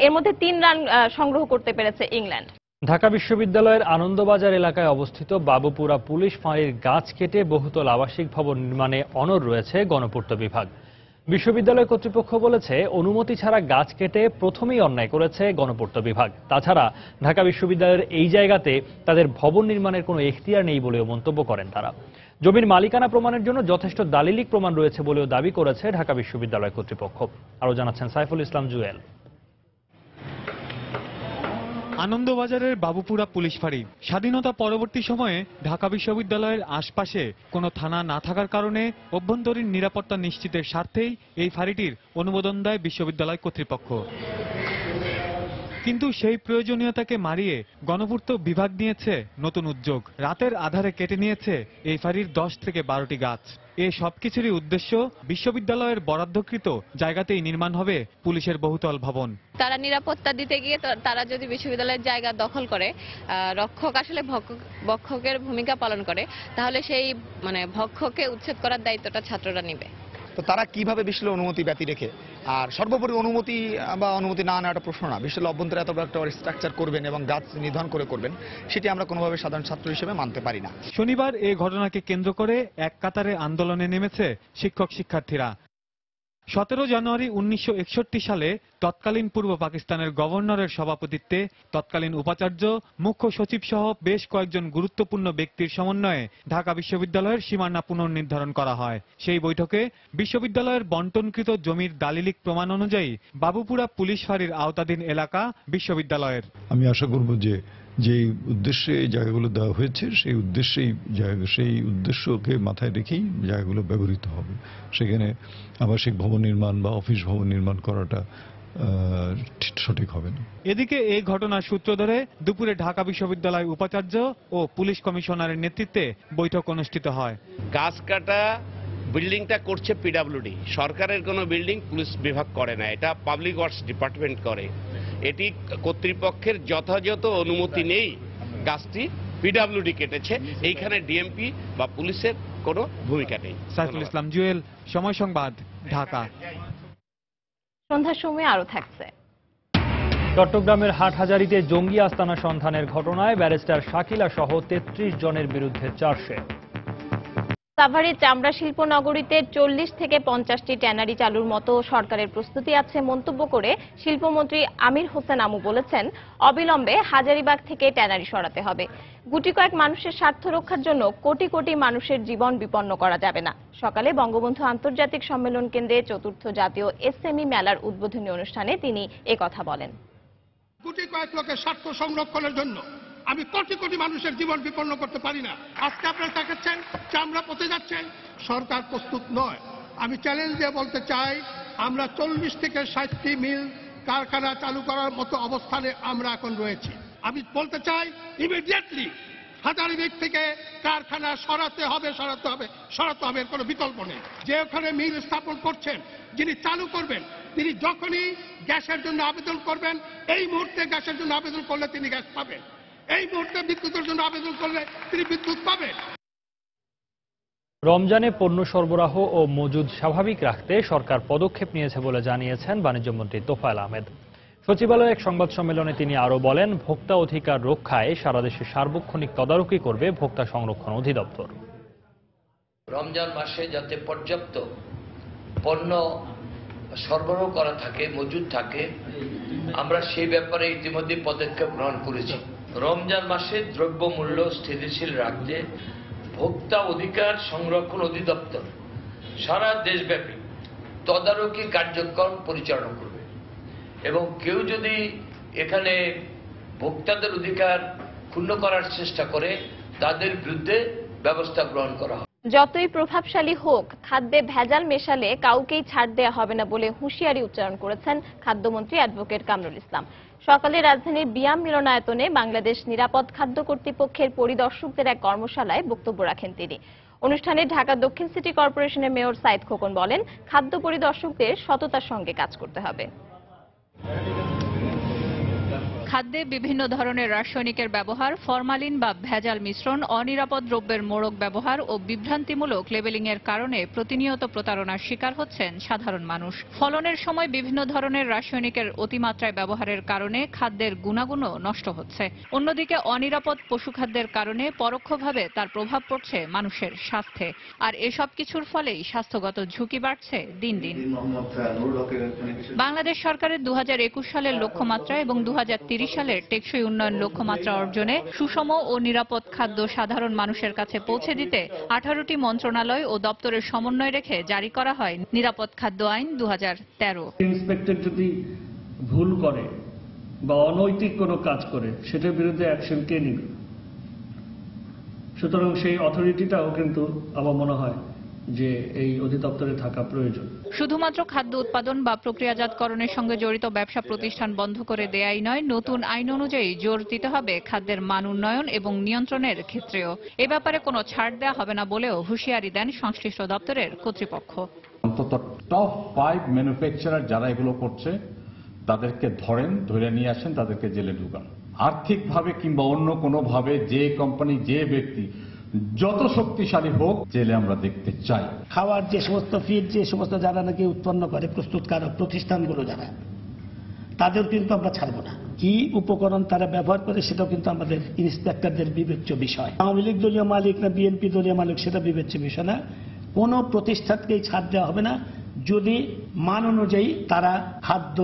এর মধ্যে 3 রান সংগ্রহ করতে পেরেছে ইংল্যান্ড। ঢাকা বিশ্ববিদ্যালয়ের আনন্দবাজার এলাকায় অবস্থিত বাবুপুরা পুলিশ ফাঁড়ির গাছ কেটে বহুতল আবাসিক ভবন নির্মাণে অনড় রয়েছে গণপূর্ত বিভাগ। বিশ্ববিদ্যালয় কর্তৃপক্ষ বলেছে, অনুমতি ছাড়া গাছ কেটে প্রথমেই অন্যায় করেছে গণপূর্ত বিভাগ। তাছাড়া ঢাকা বিশ্ববিদ্যালয়ের এই জায়গাতে তাদের ভবন নির্মাণের কোনো এখতিয়ার নেই বলেও মন্তব্য করেন তারা। জমির মালিকানা প্রমাণের জন্য যথেষ্ট দালিলিক প্রমাণ রয়েছে বলেও দাবি করেছে ঢাকা বিশ্ববিদ্যালয় কর্তৃপক্ষ। আরও জানাচ্ছেন সাইফুল ইসলাম জুয়েল। আনন্দবাজারের বাবুপুরা পুলিশ ফাঁড়ি স্বাধীনতা পরবর্তী সময়ে ঢাকা বিশ্ববিদ্যালয়ের আশপাশে কোনো থানা না থাকার কারণে অভ্যন্তরীণ নিরাপত্তা নিশ্চিতের স্বার্থেই এই ফাঁড়িটির অনুমোদন দেয় বিশ্ববিদ্যালয় কর্তৃপক্ষ। কিন্তু সেই প্রয়োজনীয়তাকে মারিয়ে গণপূর্ত বিভাগ নিয়েছে নতুন উদ্যোগ। রাতের আধারে কেটে নিয়েছে এই ফাঁড়ির 10 থেকে 12টি গাছ। এ সবকিছুরই উদ্দেশ্য বিশ্ববিদ্যালয়ের বরাদ্দকৃত জায়গাতেই নির্মাণ হবে পুলিশের বহুতল ভবন। তারা নিরাপত্তা দিতে গিয়ে তারা যদি বিশ্ববিদ্যালয়ের জায়গা দখল করে, রক্ষক আসলে ভক্ষকের ভূমিকা পালন করে, তাহলে সেই ভক্ষককে উচ্ছেদ করার দায়িত্বটা ছাত্ররা নেবে। তো তারা কিভাবে বিশ্ববিদ্যালয় অনুমতি ব্যতি রেখে, আর সর্বোপরি অনুমতি বা অনুমতি না নেওয়াটা প্রশ্ন না, বিশ্ববিদ্যালয় অভ্যন্তরে এত বড় একটা স্ট্রাকচার করবেন এবং গাছ নিধন করবেন, সেটি আমরা কোনোভাবে সাধারণ ছাত্র হিসেবে মানতে পারি না। শনিবার এই ঘটনাকে কেন্দ্র করে এক কাতারে আন্দোলনে নেমেছে শিক্ষক শিক্ষার্থীরা। 17 জানুয়ারি 1961 সালে তৎকালীন পূর্ব পাকিস্তানের গভর্নরের সভাপতিত্বে তৎকালীন উপাচার্য, মুখ্য সচিব সহ বেশ কয়েকজন গুরুত্বপূর্ণ ব্যক্তির সমন্বয়ে ঢাকা বিশ্ববিদ্যালয়ের সীমানা পুনর্নির্ধারণ করা হয়। সেই বৈঠকে বিশ্ববিদ্যালয়ের বন্টনকৃত জমির দালিলিক প্রমাণ অনুযায়ী বাবুপুরা পুলিশ ফাঁড়ির আওতাধীন এলাকা বিশ্ববিদ্যালয়ের। আমি আশা করব যে উদ্দেশ্যে এই জায়গাগুলো দেওয়া হয়েছে সেই উদ্দেশ্যকে মাথায় রেখেই জায়গাগুলো ব্যবহৃত হবে। সেখানে আবাসিক ভবন নির্মাণ বা অফিস ভবন নির্মাণ করাটা সঠিক হবে না। এদিকে এই ঘটনার সূত্র ধরে দুপুরে ঢাকা বিশ্ববিদ্যালয় উপাচার্য ও পুলিশ কমিশনারের নেতৃত্বে বৈঠক অনুষ্ঠিত হয়। গাছ কাটা বিল্ডিংটা করছে পিডব্লিউডি, সরকারের কোনো বিল্ডিং পুলিশ বিভাগ করে না, এটা পাবলিক ওয়ার্কস ডিপার্টমেন্ট করে। এটি কর্তৃপক্ষের যথাযথ অনুমতি নেই গাছটি পিডব্লিউডি কেটেছে, এইখানে ডিএমপি বা পুলিশের কোনো ভূমিকা নেই। সাইফুল ইসলাম জুয়েল, সময় সংবাদ, ঢাকা। সন্ধ্যার সময় আরো থাকছে। চট্টগ্রামের হাটহাজারীতে জঙ্গি আস্তানা সন্ধানের ঘটনায় ব্যারিস্টার শাকিলা সহ 33 জনের বিরুদ্ধে চার্জশিট। সাভারের চামড়া শিল্প নগরীতে 40 থেকে 50টি ট্যানারি চালুর মতো সরকারের প্রস্তুতি আছে মন্তব্য করে শিল্পমন্ত্রী আমির হোসেন আমু বলেছেন, অবিলম্বে হাজারীবাগ থেকে ট্যানারি সরাতে হবে। গুটি কয়েক মানুষের স্বার্থ রক্ষার জন্য কোটি কোটি মানুষের জীবন বিপন্ন করা যাবে না। সকালে বঙ্গবন্ধু আন্তর্জাতিক সম্মেলন কেন্দ্রে 4র্থ জাতীয় এসএমই মেলার উদ্বোধনী অনুষ্ঠানে তিনি একথা বলেন। গুটি কয়েক লোকের স্বার্থ সংরক্ষণের জন্য আমি কোটি কোটি মানুষের জীবন বিপন্ন করতে পারি না। আজকে আপনারা দেখাচ্ছেন চামড়া পচে যাচ্ছেন, সরকার প্রস্তুত নয়। আমি চ্যালেঞ্জ দিয়ে বলতে চাই, আমরা 40 থেকে 60টি মিল কারখানা চালু করার মতো অবস্থানে আমরা এখন রয়েছি। আমি বলতে চাই, ইমিডিয়েটলি হাজারীবাগ থেকে কারখানা সরাতে হবে এর কোনো বিকল্প নেই। যে ওখানে মিল স্থাপন করছেন, যিনি চালু করবেন, তিনি যখনই গ্যাসের জন্য আবেদন করবেন, এই মুহূর্তে গ্যাসের জন্য আবেদন করলে তিনি গ্যাস পাবেন, এই মুহূর্তে বিদ্যুতের জন্য আবেদন করলে তিনি বিদ্যুৎ পাবেন। রমজানে পণ্য সরবরাহ ও মজুদ স্বাভাবিক রাখতে সরকার পদক্ষেপ নিয়েছে বলে জানিয়েছেন বাণিজ্যমন্ত্রী তোফায়েল আহমেদ। সচিবালয়ে এক সংবাদ সম্মেলনে তিনি আরও বলেন, ভোক্তা অধিকার রক্ষায় সারা দেশে সার্বক্ষণিক তদারকি করবে ভোক্তা সংরক্ষণ অধিদপ্তর। রমজান মাসে যাতে পর্যাপ্ত পণ্য সরবরাহ করা থাকে, মজুদ থাকে, আমরা সেই ব্যাপারে ইতিমধ্যে পদক্ষেপ গ্রহণ করেছি। রমজান মাসে দ্রব্যমূল্য স্থিতিশীল রাখতে ভোক্তা অধিকার সংরক্ষণ অধিদপ্তর সারা দেশব্যাপী তদারকি কার্যক্রম পরিচালনা করবে এবং কেউ যদি এখানে ভোক্তাদের অধিকার ক্ষুণ্ণ করার চেষ্টা করে তাদের বিরুদ্ধে ব্যবস্থা গ্রহণ করা হবে। যতই প্রভাবশালী হোক, খাদ্যে ভেজাল মেশালে কাউকেই ছাড় দেওয়া হবে না বলে হুঁশিয়ারি উচ্চারণ করেছেন খাদ্যমন্ত্রী অ্যাডভোকেট কামরুল ইসলাম। সকালে রাজধানীর বিয়াম মিলনায়তনে বাংলাদেশ নিরাপদ খাদ্য কর্তৃপক্ষের পরিদর্শকদের এক কর্মশালায় বক্তব্য রাখেন তিনি। অনুষ্ঠানে ঢাকা দক্ষিণ সিটি কর্পোরেশনের মেয়র সাইদ খোকন বলেন, খাদ্য পরিদর্শকদের সততার সঙ্গে কাজ করতে হবে। খাদ্যে বিভিন্ন ধরনের রাসায়নিকের ব্যবহার, ফরমালিন বা ভেজাল মিশ্রণ, অনিরাপদ দ্রব্যের মোড়ক ব্যবহার ও বিভ্রান্তিমূলক লেবেলিংয়ের কারণে প্রতিনিয়ত প্রতারণার শিকার হচ্ছেন সাধারণ মানুষ। ফলনের সময় বিভিন্ন ধরনের রাসায়নিকের অতিমাত্রায় ব্যবহারের কারণে খাদ্যের গুণাগুণও নষ্ট হচ্ছে। অন্যদিকে অনিরাপদ পশুখাদ্যের কারণে পরোক্ষভাবে তার প্রভাব পড়ছে মানুষের স্বাস্থ্যে। আর এসব কিছুর ফলেই স্বাস্থ্যগত ঝুঁকি বাড়ছে দিন দিন। বাংলাদেশ সরকারের 2021 সালের লক্ষ্যমাত্রা এবং 2030 সালের টেকসই উন্নয়ন লক্ষ্যমাত্রা অর্জনে সুষম ও নিরাপদ খাদ্য সাধারণ মানুষের কাছে পৌঁছে দিতে 18টি মন্ত্রণালয় ও দপ্তরের সমন্বয় রেখে জারি করা হয় নিরাপদ খাদ্য আইন 2013। ইন্সপেক্টর যদি ভুল করে বা অনৈতিক কোনো কাজ করে সেটার বিরুদ্ধে অ্যাকশন কে নিবে? সুতরাং সেই অথরিটিটাও কিন্তু আমার মনে হয় যে এই অধিদপ্তরে থাকা প্রয়োজন। শুধুমাত্র খাদ্য উৎপাদন বা প্রক্রিয়াজাতকরণের সঙ্গে জড়িত ব্যবসা প্রতিষ্ঠান বন্ধ করে দেয়াই নয়, নতুন আইন অনুযায়ী জোর দিতে হবে খাদ্যের মান উন্নয়ন এবং নিয়ন্ত্রণের ক্ষেত্রেও। এ ব্যাপারে কোনো ছাড় দেওয়া হবে না বলেও হুঁশিয়ারি দেন সংশ্লিষ্ট দপ্তরের কর্তৃপক্ষ। অন্তত টপ 5 ম্যানুফ্যাকচারার যারা এগুলো করছে তাদেরকে ধরে নিয়ে আসেন, তাদেরকে জেলে ঢুকান। আর্থিকভাবে কিংবা অন্য কোনোভাবে যে কোম্পানি, যে ব্যক্তি যত শক্তিশালী হোক, জেলে আমরা দেখতে চাই। খাওয়ার যে সমস্ত ফিড, যে সমস্ত যারা নাকি উৎপন্ন করে প্রস্তুতকারক প্রতিষ্ঠানগুলো যারা, তাদের কিন্তু আমরা ছাড়বো না। কি উপকরণ তারা ব্যবহার করে সেটাও কিন্তু আমাদের ইন্সপেক্টরদের বিবেচ্য বিষয়। আওয়ামী লীগ দলীয় মালিক না বিএনপি দলীয় মালিক সেটা বিবেচ্য বিষয় না। কোনো প্রতিষ্ঠানকেই ছাড় দেওয়া হবে না যদি মান অনুযায়ী তারা খাদ্য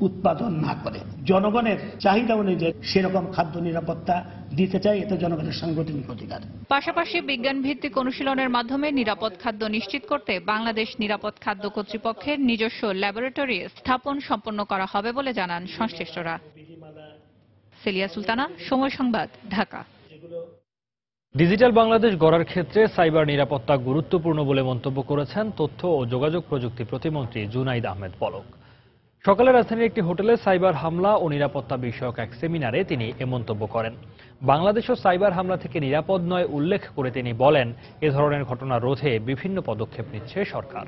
উৎপাদন না করে। জনগণের চাহিদা অনুযায়ী সেরকম খাদ্য নিরাপত্তা দিতে চাই, এটা জনগণের সাংগঠনিক অধিকার। পাশাপাশি বিজ্ঞান ভিত্তিক অনুশীলনের মাধ্যমে নিরাপদ খাদ্য নিশ্চিত করতে বাংলাদেশ নিরাপদ খাদ্য কর্তৃপক্ষের নিজস্ব ল্যাবরেটরি স্থাপন সম্পন্ন করা হবে বলে জানান সংশ্লিষ্টরা। সেলিয়া সুলতানা, সময় সংবাদ, ঢাকা। ডিজিটাল বাংলাদেশ গড়ার ক্ষেত্রে সাইবার নিরাপত্তা গুরুত্বপূর্ণ বলে মন্তব্য করেছেন তথ্য ও যোগাযোগ প্রযুক্তি প্রতিমন্ত্রী জুনাইদ আহমেদ পলক। সকালে রাজধানীর একটি হোটেলে সাইবার হামলা ও নিরাপত্তা বিষয়ক এক সেমিনারে তিনি এ মন্তব্য করেন। বাংলাদেশও সাইবার হামলা থেকে নিরাপদ নয় উল্লেখ করে তিনি বলেন, এ ধরনের ঘটনা রোধে বিভিন্ন পদক্ষেপ নিচ্ছে সরকার।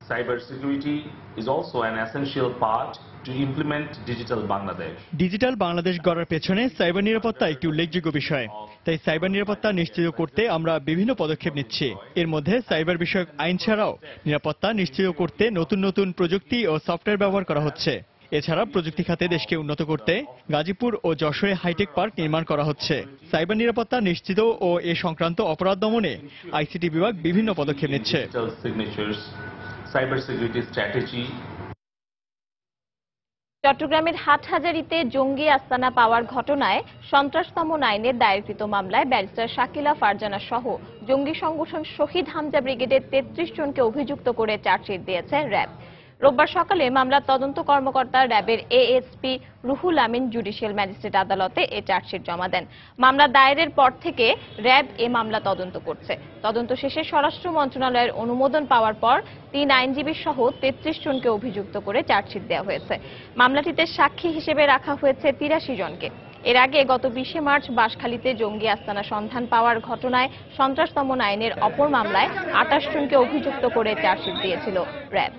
Cyber security is also an essential part to implement digital Bangladesh. Digital Bangladesh গড়ার পেছনে সাইবার নিরাপত্তা একটি উল্লেখযোগ্য বিষয়। তাই সাইবার নিরাপত্তা নিশ্চিত করতে আমরা বিভিন্ন পদক্ষেপ নিচ্ছি। এর মধ্যে সাইবার বিষয়ক আইন ছাড়াও নিরাপত্তা নিশ্চিত করতে নতুন নতুন প্রযুক্তি ও সফটওয়্যার ব্যবহার করা হচ্ছে। এছাড়া প্রযুক্তি খাতে দেশকে উন্নত করতে গাজীপুর ও যশোরে হাইটেক পার্ক নির্মাণ করা হচ্ছে। সাইবার নিরাপত্তা নিশ্চিত ও এ সংক্রান্ত অপরাধ দমনে আইসিটি বিভাগ বিভিন্ন পদক্ষেপ নিচ্ছে। Cyber security strategy. চট্টগ্রামের হাটহাজারীতে জঙ্গি আস্তানা পাওয়ার ঘটনায় সন্ত্রাস দমন আইনের দায়েরকৃত মামলায় ব্যারিস্টার শাকিলা ফারজানা সহ জঙ্গি সংগঠন শহীদ হামজা ব্রিগেডের 33 জনকে অভিযুক্ত করে চার্জশিট দিয়েছে র্যাব। রোববার সকালে মামলার তদন্ত কর্মকর্তা র্যাবের ASP Ruhul Amin judicial magistrate আদালতে এ চার্জশিট জমা দেন। মামলা দায়েরের পর থেকে র্যাব এ মামলা তদন্ত করছে। তদন্ত শেষে স্বরাষ্ট্র মন্ত্রণালয়ের অনুমোদন পাওয়ার পর 3 আইনজীবী সহ 33 জনকে অভিযুক্ত করে চার্জশিট দেওয়া হয়েছে। মামলাটিতে সাক্ষী হিসেবে রাখা হয়েছে 83 জনকে। এর আগে গত 20 মার্চ বাঁশখালীতে জঙ্গি আস্তানা সন্ধান পাওয়ার ঘটনায় সন্ত্রাস দমন আইনের অপর মামলায় 28 জনকে অভিযুক্ত করে চার্জশিট দিয়েছিল র্যাব।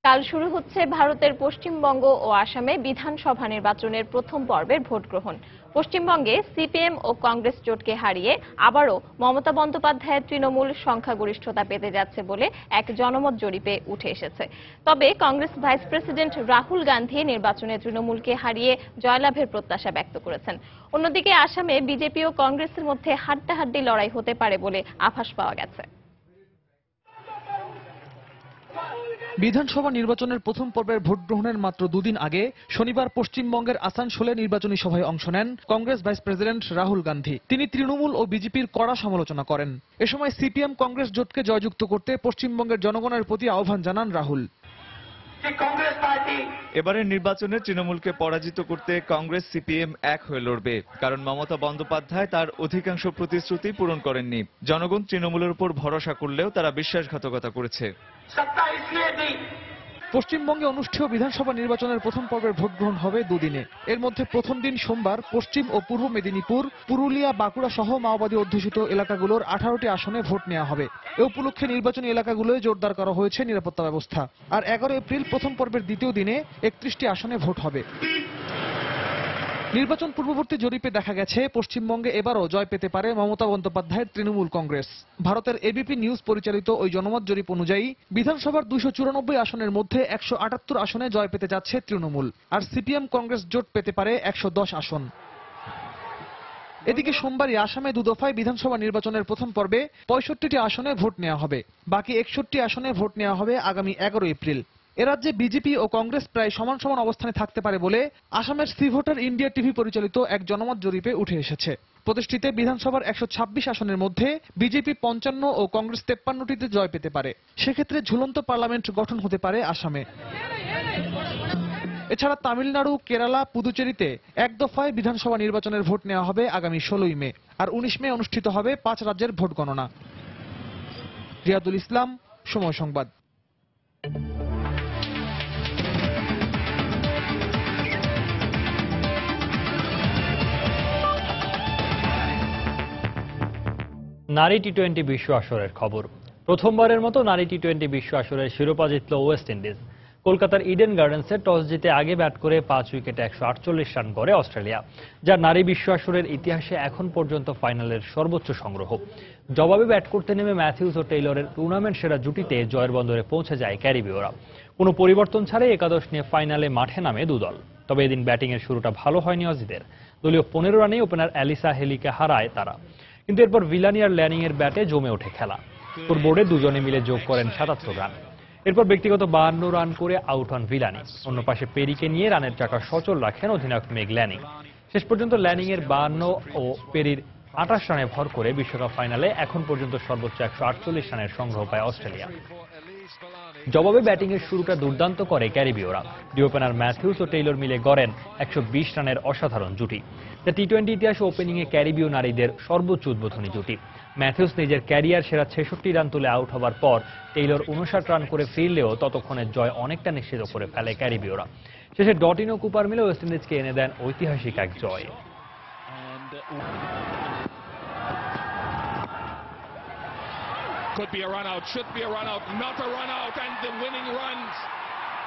কাল শুরু হচ্ছে ভারতের পশ্চিমবঙ্গ ও আসামে বিধানসভা নির্বাচনের প্রথম পর্বের ভোট গ্রহণ। পশ্চিমবঙ্গে সিপিএম ও কংগ্রেস জোটকে হারিয়ে আবারও মমতা বন্দ্যোপাধ্যায়ের তৃণমূল সংখ্যাগরিষ্ঠতা পেতে যাচ্ছে বলে এক জনমত জরিপে উঠে এসেছে। তবে কংগ্রেস ভাইস প্রেসিডেন্ট রাহুল গান্ধী নির্বাচনে তৃণমূলকে হারিয়ে জয়লাভের প্রত্যাশা ব্যক্ত করেছেন। অন্যদিকে আসামে বিজেপি ও কংগ্রেসের মধ্যে হাড্ডাহাড্ডি লড়াই হতে পারে বলে আভাস পাওয়া গেছে। বিধানসভা নির্বাচনের প্রথম পর্বের ভোট গ্রহণের মাত্র দুদিন আগে শনিবার পশ্চিমবঙ্গের আসানসোলে নির্বাচনী সভায় অংশ নেন কংগ্রেস ভাইস প্রেসিডেন্ট রাহুল গান্ধী। তিনি তৃণমূল ও বিজেপির কড়া সমালোচনা করেন। এ সময় সিপিএম কংগ্রেস জোটকে জয়যুক্ত করতে পশ্চিমবঙ্গের জনগণের প্রতি আহ্বান জানান রাহুল। এবারের নির্বাচনে তৃণমূলকে পরাজিত করতে কংগ্রেস সিপিএম এক হয়ে লড়বে, কারণ মমতা বন্দ্যোপাধ্যায় তার অধিকাংশ প্রতিশ্রুতি পূরণ করেননি। জনগণ তৃণমূলের উপর ভরসা করলেও তারা বিশ্বাসঘাতকতা করেছে। পশ্চিমবঙ্গে অনুষ্ঠেয় বিধানসভা নির্বাচনের প্রথম পর্বের ভোট গ্রহণ হবে দুদিনে। এর মধ্যে প্রথম দিন সোমবার পশ্চিম ও পূর্ব মেদিনীপুর, পুরুলিয়া, বাঁকুড়া সহ মাওবাদী অধ্যুষিত এলাকাগুলোর 18টি আসনে ভোট নেওয়া হবে। এ উপলক্ষে নির্বাচনী এলাকাগুলোয় জোরদার করা হয়েছে নিরাপত্তা ব্যবস্থা। আর 11 এপ্রিল প্রথম পর্বের দ্বিতীয় দিনে 31টি আসনে ভোট হবে। নির্বাচন পূর্ববর্তী জরিপে দেখা গেছে পশ্চিমবঙ্গে এবারও জয় পেতে পারে মমতা বন্দ্যোপাধ্যায়ের তৃণমূল কংগ্রেস। ভারতের এবিপি নিউজ পরিচালিত ওই জনমত জরিপ অনুযায়ী বিধানসভার 294 আসনের মধ্যে 178 আসনে জয় পেতে যাচ্ছে তৃণমূল, আর সিপিএম কংগ্রেস জোট পেতে পারে 110 আসন। এদিকে সোমবারই আসামে দুদফায় বিধানসভা নির্বাচনের প্রথম পর্বে 65টি আসনে ভোট নেওয়া হবে। বাকি 61টি আসনে ভোট নেওয়া হবে আগামী 11 এপ্রিল। এ রাজ্যে বিজেপি ও কংগ্রেস প্রায় সমান সমান অবস্থানে থাকতে পারে বলে আসামের সি ভোটার ইন্ডিয়া টিভি পরিচালিত এক জনমত জরিপে উঠে এসেছে। প্রতিষ্ঠিতে বিধানসভার 126 আসনের মধ্যে বিজেপি 55 ও কংগ্রেস 53টিতে জয় পেতে পারে। সেক্ষেত্রে ঝুলন্ত পার্লামেন্ট গঠন হতে পারে আসামে। এছাড়া তামিলনাড়ু, কেরালা, পুদুচেরিতে এক দফায় বিধানসভা নির্বাচনের ভোট নেওয়া হবে আগামী 16 মে, আর 19 মে অনুষ্ঠিত হবে 5 রাজ্যের ভোট গণনা। রিয়াদুল ইসলাম, সময় সংবাদ। নারী টি-20 বিশ্ব আসরের খবর। প্রথমবারের মতো নারী টি-20 বিশ্ব আসরের শিরোপা জিতল ওয়েস্ট ইন্ডিজ। কলকাতার ইডেন গার্ডেন্সে টস জিতে আগে ব্যাট করে 5 উইকেটে 148 রান করে অস্ট্রেলিয়া, যা নারী বিশ্ব আসরের ইতিহাসে এখন পর্যন্ত ফাইনালের সর্বোচ্চ সংগ্রহ। জবাবে ব্যাট করতে নেমে ম্যাথিউস ও টেইলরের টুর্নামেন্ট সেরা জুটিতে জয়ের বন্দরে পৌঁছে যায় ক্যারিবীয়রা। কোনো পরিবর্তন ছাড়াই একাদশ নিয়ে ফাইনালে মাঠে নামে দুদল। তবে এদিন ব্যাটিংয়ের শুরুটা ভালো হয়নি অজিদের। দলীয় 15 রানে ওপেনার অ্যালিসা হেলিকে হারায় তারা, কিন্তু এরপর ভিলানি আর ল্যানিং এর ব্যাটে জমে ওঠে খেলা। বোর্ডে দুজনে মিলে যোগ করেন 77 রান। এরপর ব্যক্তিগত 52 রান করে আউট হন ভিলানি। অন্য পাশে পেরিকে নিয়ে রানের চাকা সচল রাখেন অধিনায়ক মেগ ল্যানিং। শেষ পর্যন্ত ল্যানিং এর 52 ও পেরির 28 রানে ভর করে বিশ্বকাপ ফাইনালে এখন পর্যন্ত সর্বোচ্চ 148 রানের সংগ্রহ পায় অস্ট্রেলিয়া। জবাবে ব্যাটিংয়ের শুরুটা দুর্দান্ত করে ক্যারিবীয়রা। দুই ওপেনার ম্যাথিউস ও টেইলর মিলে গড়েন 120 রানের অসাধারণ জুটি। যা টি-20 ইতিহাসে ওপেনিংয়ে ক্যারিবীয় নারীদের সর্বোচ্চ উদ্বোধনী জুটি। ম্যাথিউস নিজের ক্যারিয়ার সেরা 66 রান তুলে আউট হবার পর টেইলর 59 রান করে ফিরলেও ততক্ষণে জয় অনেকটা নিশ্চিত করে ফেলে ক্যারিবীয়রা। শেষে ডটিন ও কুপার মিলে ওয়েস্ট ইন্ডিজকে এনে দেন ঐতিহাসিক এক জয়। Could be a run out, should be a run out, not a run out, and the winning runs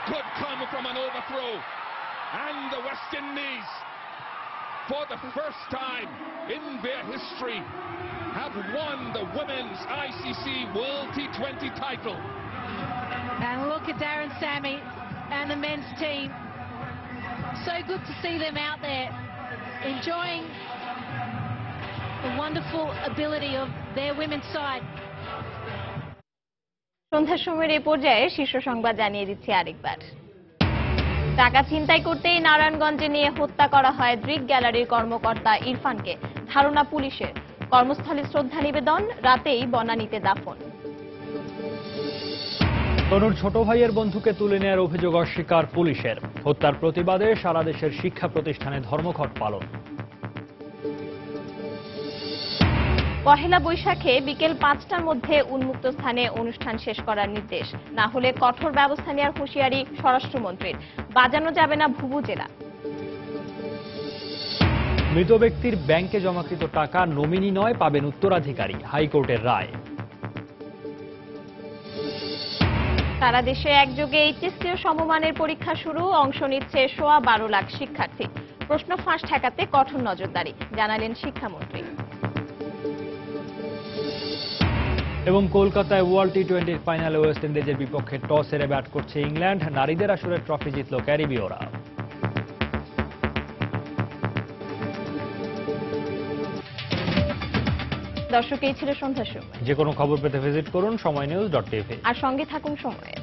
could come from an overthrow. And the West Indies, for the first time in their history, have won the Women's ICC World T20 title. And look at Darren Sammy and the men's team. So good to see them out there enjoying the wonderful ability of their women's side. সন্ধ্যার সময়ের এই পর্যায়ে শীর্ষ সংবাদ জানিয়ে দিচ্ছি আরেকবার। টাকা ছিনতাই করতেই নারায়ণগঞ্জে নিয়ে হত্যা করা হয় দৃক গ্যালারির কর্মকর্তা ইরফানকে। ধারণা পুলিশের। কর্মস্থলে শ্রদ্ধা নিবেদন, রাতেই বনানীতে দাফন। তনুর ছোট ভাইয়ের বন্ধুকে তুলে নেওয়ার অভিযোগ অস্বীকার পুলিশের। হত্যার প্রতিবাদে সারা দেশের শিক্ষা প্রতিষ্ঠানে ধর্মঘট পালন। পহেলা বৈশাখে বিকেল 5টার মধ্যে উন্মুক্ত স্থানে অনুষ্ঠান শেষ করার নির্দেশ, না হলে কঠোর ব্যবস্থা নেওয়ার হুঁশিয়ারি স্বরাষ্ট্রমন্ত্রীর। বাজানো যাবে না ভুবুজেলা। মৃত ব্যক্তির ব্যাংকে জমাকৃত টাকা নমিনি নয়, পাবেন উত্তরাধিকারী, হাইকোর্টের রায়। সারা দেশে একযোগে এইচএসসি ও সমমানের পরীক্ষা শুরু, অংশ নিচ্ছে 12.25 লাখ শিক্ষার্থী। প্রশ্ন ফাঁস ঠেকাতে কঠোর নজরদারি, জানালেন শিক্ষামন্ত্রী। এবং কলকাতায় ওয়ার্ল্ড টি-20 ফাইনালে ওয়েস্ট ইন্ডিজের বিপক্ষে টস হেরে ব্যাট করছে ইংল্যান্ড। নারীদের আসরে ট্রফি জিতল ক্যারিবীয়রা। দর্শক, এই ছিল সন্ধ্যার সময়। যে কোনো খবর পেতে ভিজিট করুন সময়নিউজ.tv আর সঙ্গে থাকুন সময়ের।